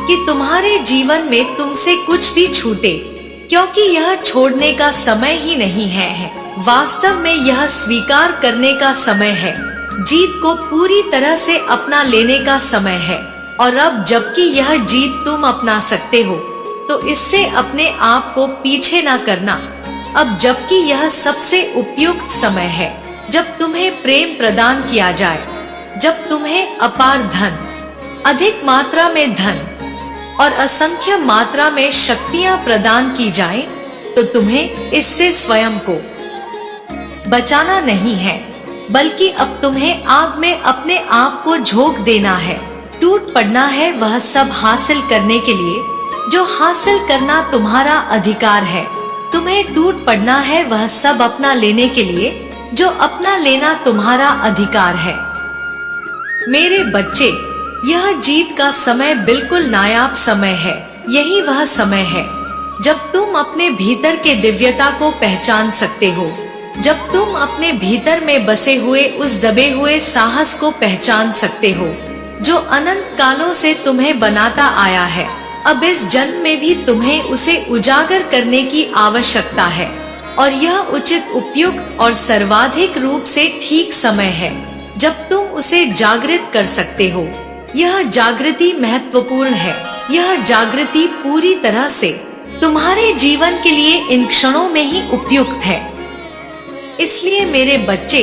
कि तुम्हारे जीवन में तुमसे कुछ भी छूटे, क्योंकि यह छोड़ने का समय ही नहीं है। वास्तव में यह स्वीकार करने का समय है, जीत को पूरी तरह से अपना लेने का समय है। और अब जबकि यह जीत तुम अपना सकते हो, तो इससे अपने आप को पीछे ना करना। अब जबकि यह सबसे उपयुक्त समय है, जब तुम्हें प्रेम प्रदान किया जाए, जब तुम्हें अपार धन, अधिक मात्रा में धन और असंख्य मात्रा में शक्तियां प्रदान की जाएं, तो तुम्हें इससे स्वयं को बचाना नहीं है, बल्कि अब तुम्हें आग में अपने आप को झोंक देना है। टूट पड़ना है वह सब हासिल करने के लिए जो हासिल करना तुम्हारा अधिकार है। तुम्हें टूट पड़ना है वह सब अपना लेने के लिए जो अपना लेना तुम्हारा अधिकार है। मेरे बच्चे, यह जीत का समय बिल्कुल नायाब समय है। यही वह समय है जब तुम अपने भीतर के दिव्यता को पहचान सकते हो, जब तुम अपने भीतर में बसे हुए उस दबे हुए साहस को पहचान सकते हो जो अनंत कालों से तुम्हें बनाता आया है। अब इस जन्म में भी तुम्हें उसे उजागर करने की आवश्यकता है, और यह उचित, उपयुक्त और सर्वाधिक रूप से ठीक समय है जब तुम उसे जागृत कर सकते हो। यह जागृति महत्वपूर्ण है। यह जागृति पूरी तरह से तुम्हारे जीवन के लिए इन क्षणों में ही उपयुक्त है। इसलिए मेरे बच्चे,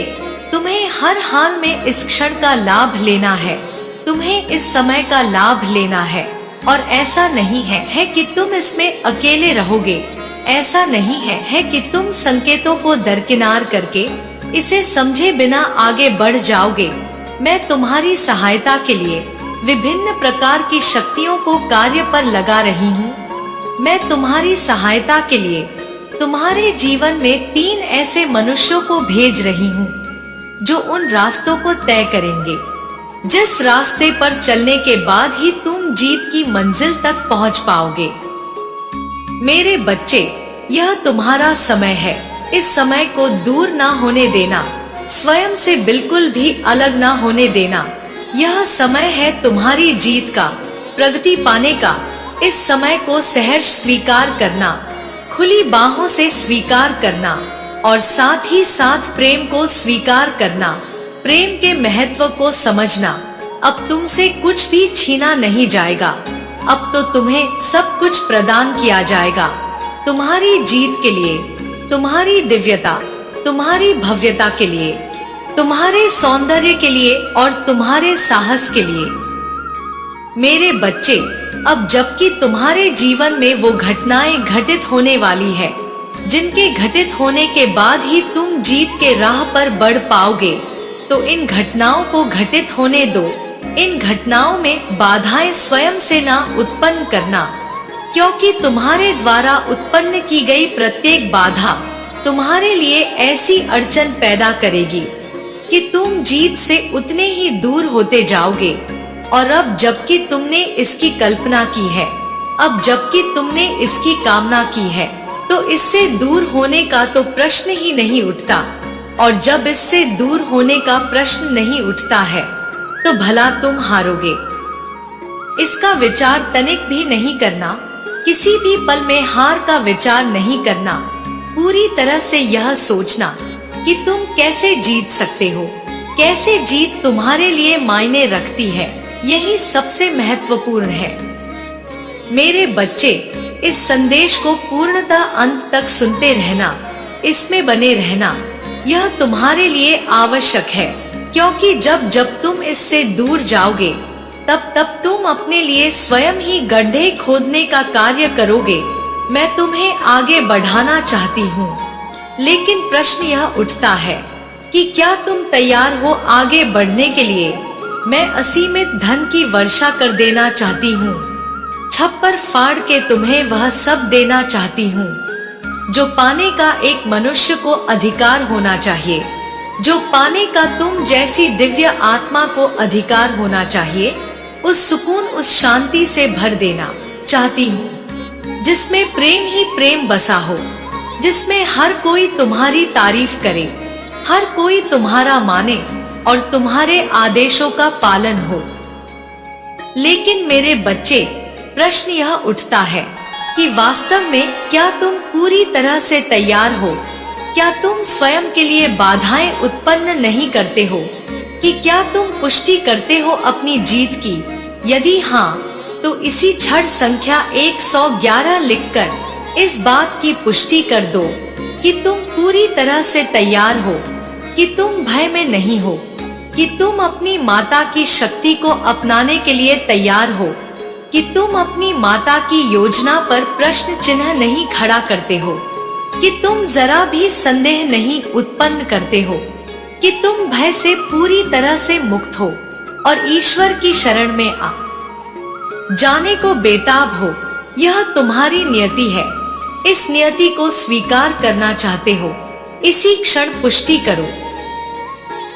तुम्हें हर हाल में इस क्षण का लाभ लेना है। तुम्हें इस समय का लाभ लेना है, और ऐसा नहीं है कि तुम इसमें अकेले रहोगे। ऐसा नहीं है कि तुम संकेतों को दरकिनार करके इसे समझे बिना आगे बढ़ जाओगे। मैं तुम्हारी सहायता के लिए विभिन्न प्रकार की शक्तियों को कार्य पर लगा रही हूँ। मैं तुम्हारी सहायता के लिए तुम्हारे जीवन में 3 ऐसे मनुष्यों को भेज रही हूँ जो उन रास्तों को तय करेंगे जिस रास्ते पर चलने के बाद ही तुम जीत की मंजिल तक पहुँच पाओगे। मेरे बच्चे, यह तुम्हारा समय है। इस समय को दूर ना होने देना, स्वयं से बिल्कुल भी अलग ना होने देना। यह समय है तुम्हारी जीत का, प्रगति पाने का। इस समय को सहर्ष स्वीकार करना, खुली बाहों से स्वीकार करना और साथ ही साथ प्रेम को स्वीकार करना, प्रेम के महत्व को समझना। अब तुमसे कुछ भी छीना नहीं जाएगा, अब तो तुम्हें सब कुछ प्रदान किया जाएगा, तुम्हारी जीत के लिए, तुम्हारी दिव्यता, तुम्हारी भव्यता के लिए, तुम्हारे सौंदर्य के लिए और तुम्हारे साहस के लिए। मेरे बच्चे, अब जबकि तुम्हारे जीवन में वो घटनाएं घटित होने वाली है जिनके घटित होने के बाद ही तुम जीत के राह पर बढ़ पाओगे, तो इन घटनाओं को घटित होने दो। इन घटनाओं में बाधाएं स्वयं से ना उत्पन्न करना, क्योंकि तुम्हारे द्वारा उत्पन्न की गई प्रत्येक बाधा तुम्हारे लिए ऐसी अड़चन पैदा करेगी कि तुम जीत से उतने ही दूर होते जाओगे। और अब जबकि तुमने इसकी कल्पना की है, अब जबकि तुमने इसकी कामना की है, तो इससे दूर होने का तो प्रश्न ही नहीं उठता। और जब इससे दूर होने का प्रश्न नहीं उठता है, तो भला तुम हारोगे। इसका विचार तनिक भी नहीं करना, किसी भी पल में हार का विचार नहीं करना। पूरी तरह से यह सोचना कि तुम कैसे जीत सकते हो, कैसे जीत तुम्हारे लिए मायने रखती है, यही सबसे महत्वपूर्ण है। मेरे बच्चे, इस संदेश को पूर्णतः अंत तक सुनते रहना, इसमें बने रहना। यह तुम्हारे लिए आवश्यक है, क्योंकि जब जब तुम इससे दूर जाओगे, तब तब तुम अपने लिए स्वयं ही गड्ढे खोदने का कार्य करोगे। मैं तुम्हें आगे बढ़ाना चाहती हूँ, लेकिन प्रश्न यह उठता है कि क्या तुम तैयार हो आगे बढ़ने के लिए। मैं असीमित धन की वर्षा कर देना चाहती हूँ, छप्पर फाड़ के तुम्हें वह सब देना चाहती हूँ जो पाने का एक मनुष्य को अधिकार होना चाहिए, जो पाने का तुम जैसी दिव्य आत्मा को अधिकार होना चाहिए। उस सुकून, उस शांति से भर देना चाहती हूँ जिसमें प्रेम ही प्रेम बसा हो, जिसमें हर कोई तुम्हारी तारीफ करे, हर कोई तुम्हारा माने और तुम्हारे आदेशों का पालन हो। लेकिन मेरे बच्चे, प्रश्न यह उठता है कि वास्तव में क्या तुम पूरी तरह से तैयार हो? क्या तुम स्वयं के लिए बाधाएं उत्पन्न नहीं करते हो? कि क्या तुम पुष्टि करते हो अपनी जीत की? यदि हाँ, तो इसी क्षण संख्या 111 लिखकर इस बात की पुष्टि कर दो कि तुम पूरी तरह से तैयार हो, कि तुम भय में नहीं हो, कि तुम अपनी माता की शक्ति को अपनाने के लिए तैयार हो, कि तुम अपनी माता की योजना पर प्रश्न चिन्ह नहीं खड़ा करते हो, कि तुम जरा भी संदेह नहीं उत्पन्न करते हो, कि तुम भय से पूरी तरह से मुक्त हो और ईश्वर की शरण में आ जाने को बेताब हो। यह तुम्हारी नियति है, इस नियति को स्वीकार करना चाहते हो, इसी क्षण पुष्टि करो।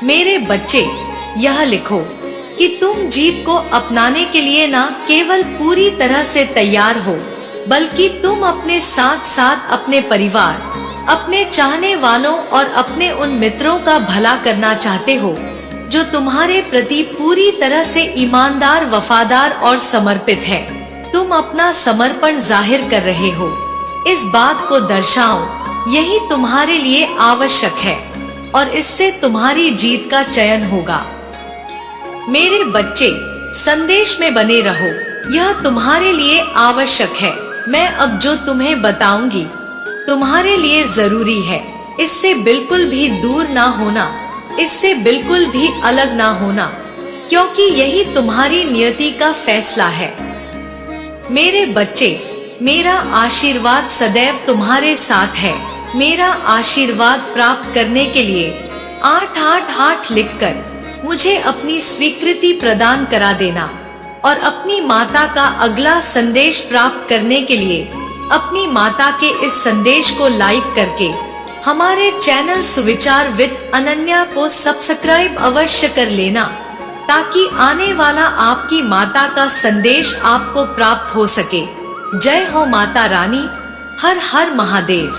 मेरे बच्चे, यह लिखो कि तुम जीत को अपनाने के लिए न केवल पूरी तरह से तैयार हो, बल्कि तुम अपने साथ साथ अपने परिवार, अपने चाहने वालों और अपने उन मित्रों का भला करना चाहते हो जो तुम्हारे प्रति पूरी तरह से ईमानदार, वफादार और समर्पित है। तुम अपना समर्पण जाहिर कर रहे हो, इस बात को दर्शाओ। यही तुम्हारे लिए आवश्यक है और इससे तुम्हारी जीत का चयन होगा। मेरे बच्चे, संदेश में बने रहो, यह तुम्हारे लिए आवश्यक है। मैं अब जो तुम्हें बताऊंगी तुम्हारे लिए जरूरी है। इससे बिल्कुल भी दूर ना होना, इससे बिल्कुल भी अलग ना होना, क्योंकि यही तुम्हारी नियति का फैसला है। मेरे बच्चे, मेरा आशीर्वाद सदैव तुम्हारे साथ है। मेरा आशीर्वाद प्राप्त करने के लिए 888 लिखकर मुझे अपनी स्वीकृति प्रदान करा देना और अपनी माता का अगला संदेश प्राप्त करने के लिए अपनी माता के इस संदेश को लाइक करके हमारे चैनल सुविचार विद अनन्या को सब्सक्राइब अवश्य कर लेना, ताकि आने वाला आपकी माता का संदेश आपको प्राप्त हो सके। जय हो माता रानी। हर हर महादेव।